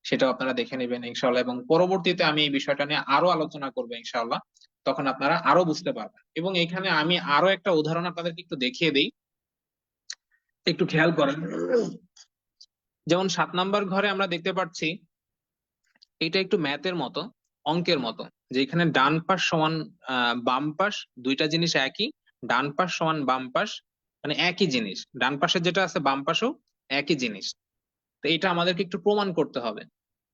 সেটাও আপনারা দেখে নেবেন ইনশাআল্লাহ, এবং পরবর্তীতে আমি এই বিষয়টা নিয়ে আরো আলোচনা করবো ইনশাআল্লাহ। তখন আপনারা আরো বুঝতে পারবেন। এবং এখানে আমি আরো একটা উদাহরণ আপনাদেরকে একটু দেখিয়ে দিই, একটু খেয়াল করেন। যেমন 7 নাম্বার ঘরে আমরা দেখতে পাচ্ছি, এটা একটু ম্যাথের মতো, অঙ্কের মতো, যে এখানে ডান পাশ সমান বাম পাশ, দুইটা জিনিস একই, ডান পাশ সমান বাম পাশ, মানে একই জিনিস, ডান পাশে যেটা আছে বাম পাশেও একই জিনিস। তো এটা আমাদেরকে একটু প্রমাণ করতে হবে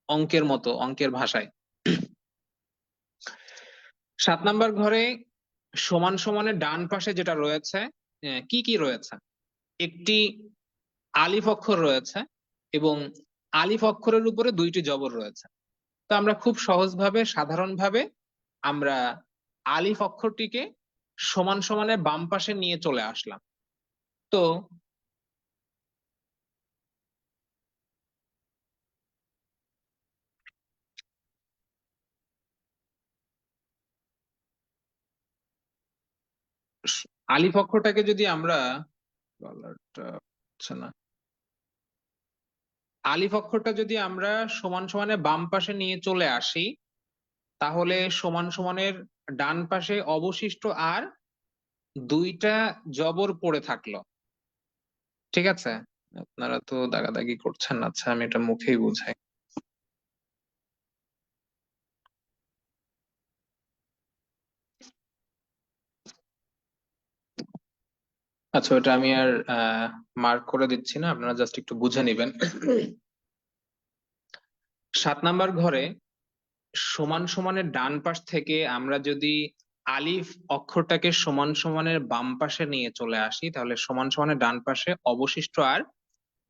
অঙ্কের মতো, অঙ্কের ভাষায়। 7 নাম্বার ঘরে সমান সমানের ডান পাশে যেটা রয়েছে, কি কি রয়েছে? একটি আলিফ অক্ষর রয়েছে এবং আলিফ অক্ষরের উপরে দুইটি জবর রয়েছে। তো আমরা খুব সহজভাবে, সাধারণভাবে আমরা আলিফ অক্ষরটিকে সমান সমানের বাম পাশে নিয়ে চলে আসলাম। তো আলিফ অক্ষরটাকে যদি আমরা, কালারটা হচ্ছে না, আলিফ অক্ষরটা যদি আমরা সমান সমানের বাম পাশে নিয়ে চলে আসি, তাহলে সমান সমানের ডান পাশে অবশিষ্ট আর দুইটা জবর পড়ে থাকলো। ঠিক আছে, আপনারা তো দাগাদাগি করছেন না, আচ্ছা আমি এটা মুখেই বুঝাই। আচ্ছা ওটা আমি আর মার্ক করে দিচ্ছি না, আপনারা জাস্ট একটু বুঝে নিবেন। 7 নাম্বার ঘরে সমান সমানের ডান পাশ থেকে আমরা যদি আলিফ অক্ষরটাকে সমান সমানের বাম পাশে নিয়ে চলে আসি, তাহলে সমান সমানের ডান পাশে অবশিষ্ট আর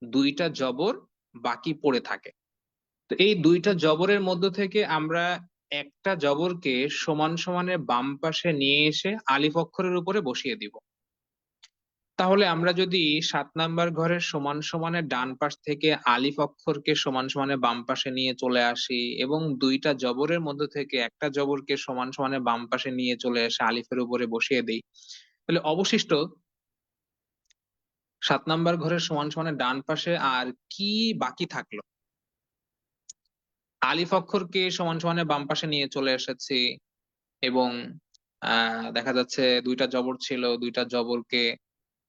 দুইটা জবর বাকি পড়ে থাকে। তো এই দুইটা জবরের মধ্য থেকে আমরা একটা জবরকে সমান সমানের বাম পাশে নিয়ে এসে আলিফ অক্ষরের উপরে বসিয়ে দিব। তাহলে আমরা যদি 7 নাম্বার ঘরের সমান সমানের ডান পাশ থেকে আলিফ অক্ষরকে সমান সমানের বাম পাশে নিয়ে চলে আসি এবং দুইটা জবরের মধ্যে থেকে একটা জবরকে সমান সমানের বাম পাশে নিয়ে চলে এসে আলিফের উপরে বসিয়ে দেই, তাহলে অবশিষ্ট 7 নাম্বার ঘরের সমান সমানের ডান পাশে আর কি বাকি থাকলো? আলিফ অক্ষরকে সমান সমানের বাম পাশে নিয়ে চলে এসেছি এবং দেখা যাচ্ছে দুইটা জবর ছিল, দুইটা জবরকে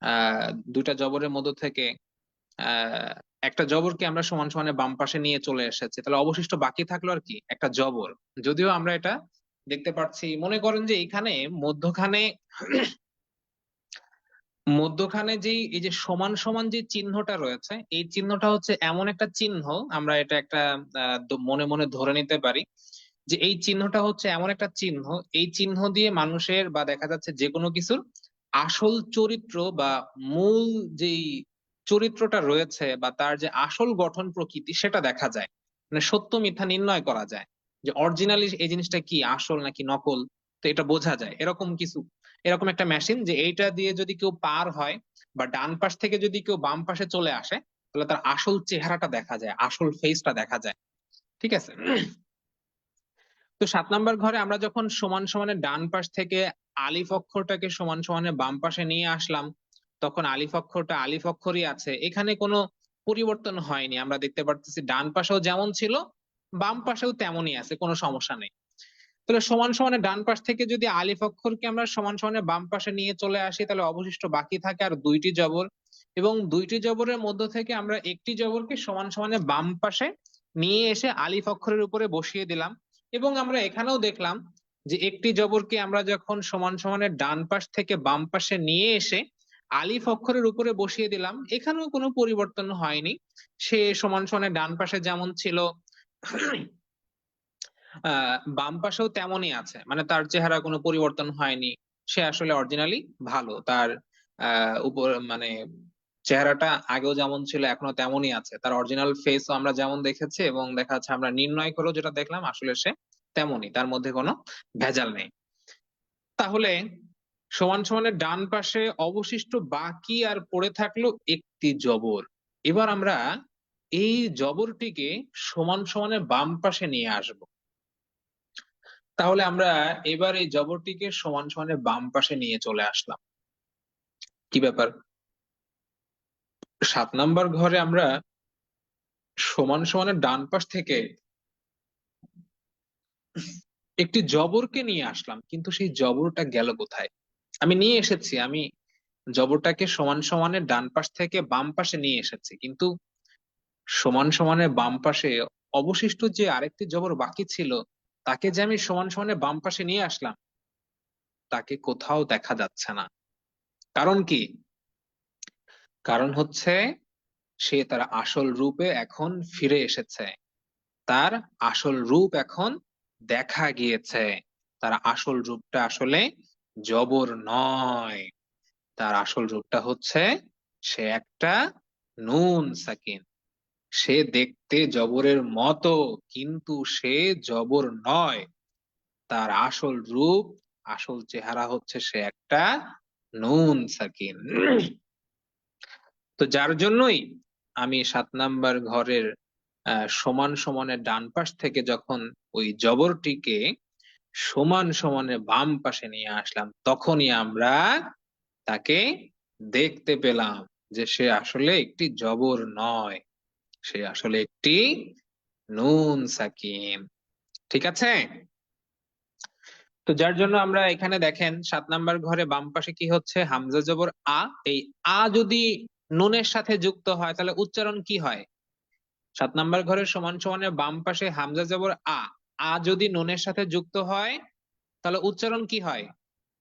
আহ দুইটা জবরের মধ্য থেকে আহ একটা জবরকে আমরা সমান সমানে বাম পাশে নিয়ে চলে এসেছি, তাহলে অবশিষ্ট বাকি থাকলো আর কি একটা জবর। যদিও আমরা এটা দেখতে পাচ্ছি, মনে করেন যে এখানে মধ্যখানে মধ্যখানে যেই এই যে সমান সমান যে চিহ্নটা রয়েছে, এই চিহ্নটা হচ্ছে এমন একটা চিহ্ন, আমরা এটা একটা মনে মনে ধরে নিতে পারি যে এই চিহ্নটা হচ্ছে এমন একটা চিহ্ন, এই চিহ্ন দিয়ে মানুষের বা দেখা যাচ্ছে যে কোনো কিছুর আসল চরিত্র বা মূল যেই চরিত্রটা রয়েছে বা তার যে আসল গঠন প্রকৃতি সেটা দেখা যায়, মানে সত্য মিথ্যা নির্ণয় করা যায়, যে অরিজিনালি এই জিনিসটা কি আসল নাকি নকল। তো এটা বোঝা যায় এরকম কিছু, এরকম একটা মেশিন, যে এইটা দিয়ে যদি কেউ পার হয় বা ডান পাশ থেকে যদি কেউ বাম পাশে চলে আসে, তাহলে তার আসল চেহারাটা দেখা যায়, আসল ফেসটা দেখা যায়। ঠিক আছে, তো 7 নাম্বার ঘরে আমরা যখন সমান সমানের ডান পাশ থেকে আলিফ অক্ষরটাকে সমান সমানের বাম পাশে নিয়ে আসলাম, তখন আলিফ অক্ষরটা আলিফ অক্ষরই আছে, এখানে কোনো পরিবর্তন হয়নি। আমরা দেখতে পারতেছি ডান পাশেও যেমন ছিল বাম পাশেও তেমনই আছে, কোনো সমস্যা নেই। তাহলে সমান সমানের ডান পাশ থেকে যদি আলিফ অক্ষরকে আমরা সমান সমানের বাম পাশে নিয়ে চলে আসি, তাহলে অবশিষ্ট বাকি থাকে আর দুইটি জবর, এবং দুইটি জবরের মধ্য থেকে আমরা একটি জবরকে সমান সমানের বাম পাশে নিয়ে এসে আলিফ অক্ষরের উপরে বসিয়ে দিলাম। এবং আমরা এখানেও দেখলাম যে একটি জবরকে আমরা যখন সমান সমানের ডান পাশ থেকে বাম পাশে নিয়ে এসে আলিফ অক্ষরের উপরে বসিয়ে দিলাম, এখানেও কোনো পরিবর্তন হয়নি, সে সমান সমানের ডান পাশে যেমন ছিল বাম পাশেও তেমনই আছে, মানে তার চেহারা কোনো পরিবর্তন হয়নি। সে আসলে অরিজিনালি ভালো, তার উপর মানে চেহারাটা আগেও যেমন ছিল এখনো তেমনই আছে, তার অরিজিনাল ফেসও আমরা যেমন দেখেছি এবং দেখা যাচ্ছে আমরা নির্ণয় করেও যেটা দেখলাম আসলে সে তেমনই, তার মধ্যে কোনো ভেজাল নেই। তাহলে সমান সমানের ডান পাশে অবশিষ্ট বাকি আর পড়ে থাকলো একটি জবর। এবার আমরা এই জবরটিকে সমান সমানের বাম পাশে নিয়ে আসব। তাহলে আমরা এবার এই জবরটিকে সমান সমানের বাম পাশে নিয়ে চলে আসলাম। কি ব্যাপার, 7 নাম্বার ঘরে আমরা সমান সমানের ডান পাশ থেকে একটি জবরকে নিয়ে আসলাম, কিন্তু সেই জবরটা গেল কোথায়? আমি নিয়ে এসেছি, আমি জবরটাকে সমান সমানের ডান পাশ থেকে বাম পাশে নিয়ে এসেছি, কিন্তু সমান সমানের বাম পাশে অবশিষ্ট যে আরেকটি জবর বাকি ছিল, তাকে যে আমি সমান সমানের বাম পাশে নিয়ে আসলাম, তাকে কোথাও দেখা যাচ্ছে না। কারণ কি? কারণ হচ্ছে সে তার আসল রূপে এখন ফিরে এসেছে, তার আসল রূপ এখন দেখা গিয়েছে। তার আসল রূপটা আসলে জবর নয়, তার আসল রূপটা হচ্ছে সে একটা নুন সাকিন। সে দেখতে জবরের মতো, কিন্তু সে জবর নয়। তার আসল রূপ, আসল চেহারা হচ্ছে সে একটা নুন সাকিন। তো যার জন্যই আমি 7 নাম্বার ঘরের সমান সমানের ডান পাশ থেকে যখন ওই জবরটিকে সমান সমানের বাম পাশে নিয়ে আসলাম, তখনই আমরা তাকে দেখতে পেলাম যে সে আসলে একটি জবর নয়, সে আসলে একটি নুন সাকিন। ঠিক আছে? তো যার জন্য আমরা এখানে দেখেন 7 নাম্বার ঘরে বাম পাশে কি হচ্ছে, হামজা জবর আ। এই আ যদি নুনের সাথে যুক্ত হয় তাহলে উচ্চারণ কি হয়? 7 নাম্বার ঘরের সমান সমানের বাম পাশে হামজা জবর আ, আ যদি নুনের সাথে যুক্ত হয় তাহলে উচ্চারণ কি হয়?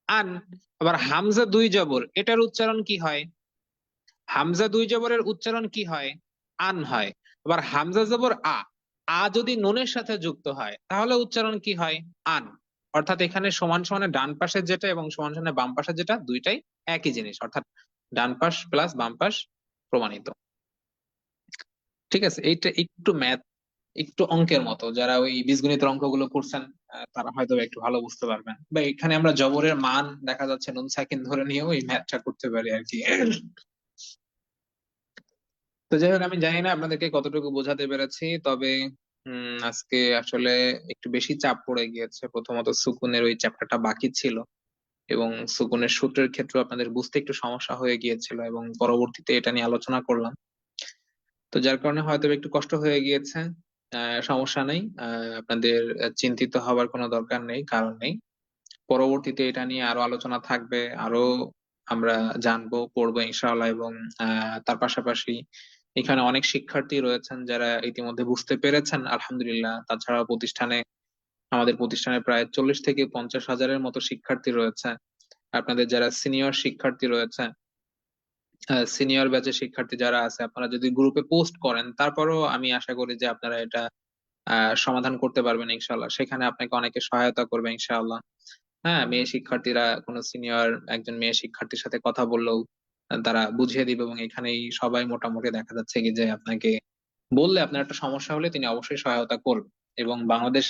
আন। আবার হামজা দুই জবর, এটার উচ্চারণ কি হয়? হামজা দুই জবরের উচ্চারণ কি হয়? আন হয়। আবার হামজা জবর আ, আ যদি নুনের সাথে যুক্ত হয় তাহলে উচ্চারণ কি হয়? আন। অর্থাৎ এখানে সমান সমানে ডান পাশে যেটা এবং সমান সমানে বাম পাশে যেটা, দুইটাই একই জিনিস, অর্থাৎ ডান পাশ প্লাস বাম পাশ প্রমাণিত। ঠিক আছে? এইটা একটু ম্যাথ, একটু অঙ্কের মতো, যারা ওই বীজগণিতের অঙ্কগুলো করছেন তারা হয়তো একটু ভালো বুঝতে পারবেন। বা এখানে আমরা জবরের মান দেখা যাচ্ছে নুন সাকিন ধরে নিয়েও এই ম্যাথটা করতে পারি আর কি। তো যাই হোক, আমি জানি না আপনাদেরকে কতটুকু বোঝাতে পেরেছি, তবে আজকে আসলে একটু বেশি চাপ পড়ে গিয়েছে। প্রথমত সুকুনের ওই চ্যাপ্টারটা বাকি ছিল, এবং সুকুনের সূত্রের ক্ষেত্রে আপনাদের বুঝতে একটু সমস্যা হয়ে গিয়েছিল, এবং পরবর্তীতে এটা নিয়ে আলোচনা করলাম। তো যার কারণে হয়তো একটু কষ্ট হয়ে গিয়েছে। সমস্যা নেই, আপনাদের চিন্তিত হবার কোনো দরকার নেই, কারণ নেই। পরবর্তীতে এটা নিয়ে আরো আলোচনা থাকবে, আরো আমরা জানবো পড়বো ইনশাআল্লাহ। এবং তার পাশাপাশি এখানে অনেক শিক্ষার্থী রয়েছেন যারা ইতিমধ্যে বুঝতে পেরেছেন, আলহামদুলিল্লাহ। তাছাড়া আমাদের প্রতিষ্ঠানে প্রায় 40 থেকে 50 হাজারের মতো শিক্ষার্থী রয়েছে। আপনাদের যারা সিনিয়র শিক্ষার্থী রয়েছে, সিনিয়র ব্যাচের শিক্ষার্থী যারা আছে, আপনারা যদি গ্রুপে পোস্ট করেন, তারপরেও আমি আশা করি যে আপনারা এটা সমাধান করতে পারবেন ইনশাআল্লাহ। সেখানে আপনাকে অনেকে সহায়তা করবে ইনশাআল্লাহ। হ্যাঁ, মেয়ে শিক্ষার্থীরা কোনো সিনিয়র একজন মেয়ে শিক্ষার্থীর সাথে কথা বললেও তারা বুঝিয়ে দিবে, এবং এখানেই সবাই মোটামুটি দেখা যাচ্ছে কি যে আপনাকে বললে, আপনার একটা সমস্যা হলে তিনি অবশ্যই সহায়তা করবে। এবং বাংলাদেশ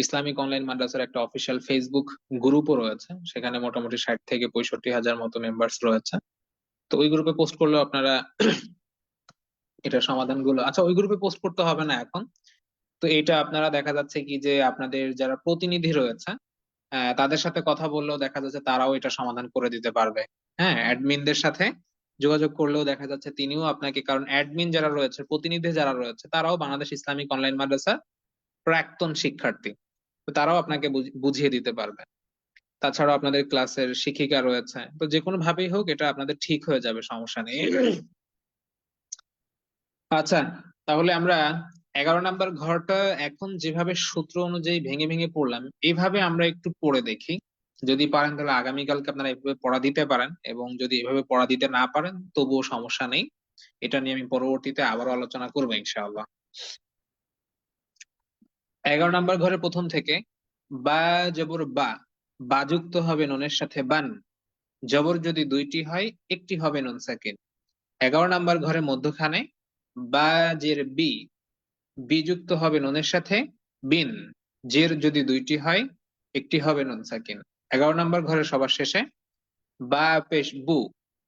ইসলামিক অনলাইন মাদ্রাসার একটা অফিসিয়াল ফেসবুক গ্রুপও রয়েছে, সেখানে মোটামুটি 60 থেকে 65 হাজার মতো মেম্বার্স রয়েছে। তো ওই গ্রুপে পোস্ট করলেও আপনারা এটার সমাধানগুলো, আচ্ছা ওই গ্রুপে পোস্ট করতে হবে না এখন। তো এটা আপনারা দেখা যাচ্ছে কি যে আপনাদের যারা প্রতিনিধি রয়েছে তাদের সাথে কথা বললেও দেখা যাচ্ছে তারাও এটা সমাধান করে দিতে পারবে। হ্যাঁ, অ্যাডমিনদের সাথে যোগাযোগ করলেও দেখা যাচ্ছে তিনিও আপনাকে, কারণ অ্যাডমিন যারা রয়েছে, প্রতিনিধি যারা রয়েছে, তারাও বাংলাদেশ ইসলামিক অনলাইন মাদ্রাসার প্রাক্তন শিক্ষার্থী। তো তারাও আপনাকে বুঝিয়ে দিতে পারবে। তাছাড়াও আপনাদের ক্লাসের শিক্ষিকা রয়েছে। তো যে কোনো ভাবেই হোক এটা আপনাদের ঠিক হয়ে যাবে, সমস্যা নেই। আচ্ছা, তাহলে আমরা 11 নাম্বার ঘরটা এখন যেভাবে সূত্র অনুযায়ী ভেঙে ভেঙে পড়লাম, এইভাবে আমরা একটু পড়ে দেখি। যদি পারেন তাহলে আগামীকালকে আপনারা এভাবে পড়া দিতে পারেন, এবং যদি এভাবে পড়া দিতে না পারেন তবুও সমস্যা নেই। এটা নিয়ে আমি পরবর্তীতে আবারও আলোচনা করবো ইনশাআল্লাহ। 11 নাম্বার ঘরে প্রথম থেকে, বা জবর বা, বা যুক্ত হবে নুনের সাথে বান। জবর যদি দুইটি হয় একটি হবে নুন সাকিন। 11 নাম্বার ঘরে মধ্যখানে, বা জের বি, বিযুক্ত হবে নুনের সাথে বিন। জের যদি দুইটি হয় একটি হবে নুন সাকিন। 11 নাম্বার ঘরে সবার শেষে, বা পেশ বু,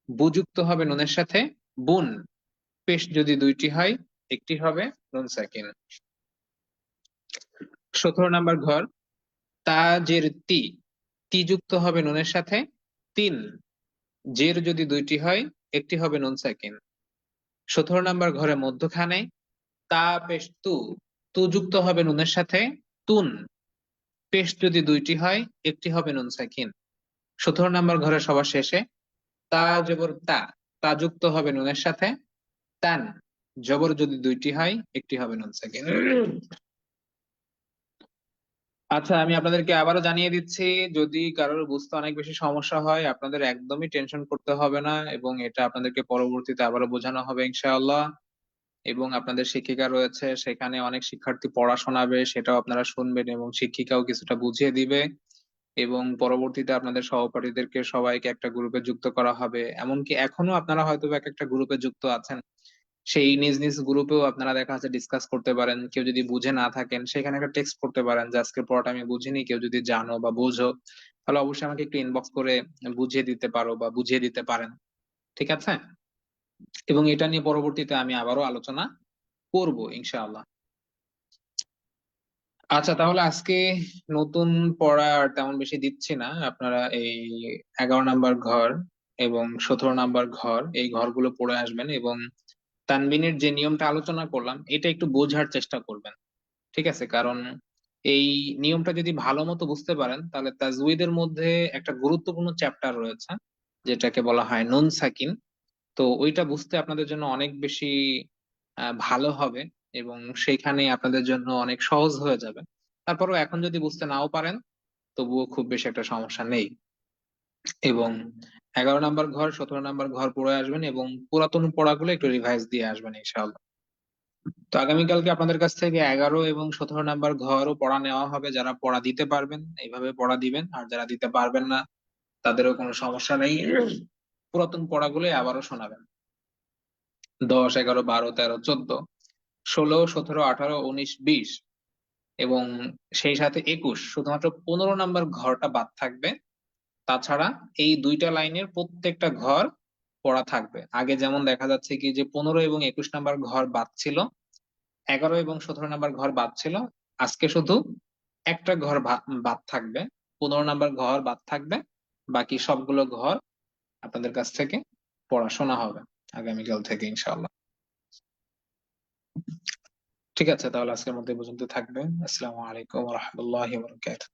বুযুক্ত হবে নুনের সাথে বুন। পেশ যদি দুইটি হয় একটি হবে নুন সাকিন। 17 নাম্বার ঘর, তা জের তি, তি যুক্ত হবে নুনের সাথে তিন। জের যদি দুইটি হয় একটি হবে নুন সাকিন। 17 নাম্বার ঘরে মধ্যখানে, তা পেশ তু, তু যুক্ত হবে নুনের সাথে তুন। পেশ যদি দুইটি হয় একটি হবে নুন সাকিন। 17 নাম্বার ঘরে সবার শেষে, তা জবর তা, তা যুক্ত হবে নুনের সাথে তান। জবর যদি দুইটি হয় একটি হবে নুন সাকিন। আচ্ছা, আমি আপনাদেরকে আবারও জানিয়ে দিচ্ছি, যদি কারোর বুঝতে অনেক বেশি সমস্যা হয় আপনাদের একদমই টেনশন করতে হবে না, এবং এটা আপনাদেরকে পরবর্তীতে আবারও বোঝানো হবে ইনশাআল্লাহ। এবং আপনাদের শিক্ষিকা রয়েছে, সেখানে অনেক শিক্ষার্থী পড়া শোনাবে, সেটাও আপনারা শুনবেন, এবং শিক্ষিকাও কিছুটা বুঝিয়ে দিবে। এবং পরবর্তীতে আপনাদের সহপাঠীদেরকে সবাইকে একটা গ্রুপে যুক্ত করা হবে। এমনকি এখনো আপনারা হয়তো বা এক একটা গ্রুপে যুক্ত আছেন, সেই নিজ নিজ গ্রুপেও আপনারা দেখা যাচ্ছে ডিসকাস করতে পারেন। কেউ যদি বুঝে না থাকেন সেখানে একটা টেক্সট করতে পারেন যে আজকের পড়াটা আমি বুঝিনি, কেউ যদি জানো বা বোঝো তাহলে অবশ্যই আমাকে একটু ইনবক্স করে বুঝিয়ে দিতে পারো বা বুঝিয়ে দিতে পারেন। ঠিক আছে? এবং এটা নিয়ে পরবর্তীতে আমি আবারও আলোচনা করব ইনশাআল্লাহ। আচ্ছা, তাহলে আজকে নতুন পড়া আর তেমন বেশি দিচ্ছি না। আপনারা এই 11 নাম্বার ঘর এবং 17 নাম্বার ঘর, এই ঘরগুলো পড়ে আসবেন, এবং তানবিনের যে নিয়মটা আলোচনা করলাম এটা একটু বোঝার চেষ্টা করবেন। ঠিক আছে? কারণ এই নিয়মটা যদি ভালো মতো বুঝতে পারেন তাহলে তাজউইদের মধ্যে একটা গুরুত্বপূর্ণ চ্যাপ্টার রয়েছে যেটাকে বলা হয় নুন সাকিন। তো ওইটা বুঝতে আপনাদের জন্য অনেক বেশি ভালো হবে, এবং সেইখানে আপনাদের জন্য অনেক সহজ হয়ে যাবে। তারপরেও এখন যদি বুঝতে নাও পারেন তবুও খুব বেশি একটা সমস্যা নেই। এবং 11 নাম্বার ঘর 17 নাম্বার ঘর পড়ে আসবেন, এবং পুরাতন পড়াগুলো একটু রিভাইজ দিয়ে আসবেন ইনশাআল্লাহ। তো আগামীকালকে আপনাদের কাছ থেকে 11 এবং 17 নাম্বার ঘরও পড়া নেওয়া হবে। যারা পড়া দিতে পারবেন এইভাবে পড়া দিবেন, আর যারা দিতে পারবেন না তাদেরও কোনো সমস্যা নেই, পুরাতন পড়াগুলোই আবারও শোনাবেন। 10, 11, 12, 13, 14, 16, 17, 18, 19, 20 এবং সেই সাথে 21, শুধুমাত্র 15 নাম্বার ঘরটা বাদ থাকবে। তাছাড়া এই দুইটা লাইনের প্রত্যেকটা ঘর পড়া থাকবে। আগে যেমন দেখা যাচ্ছে কি যে 15 এবং 21 নাম্বার ঘর বাদ ছিল, 11 এবং 17 নাম্বার ঘর বাদ ছিল, আজকে শুধু একটা ঘর বাদ থাকবে, 15 নাম্বার ঘর বাদ থাকবে। বাকি সবগুলো ঘর আপনাদের কাছ থেকে পড়াশোনা হবে আগামীকাল থেকে ইনশাআল্লাহ। ঠিক আছে, তাহলে আজকের মধ্যে এই পর্যন্ত থাকবে। আসসালামু আলাইকুম ওয়া রাহমাতুল্লাহি ওয়া বারাকাতুহু।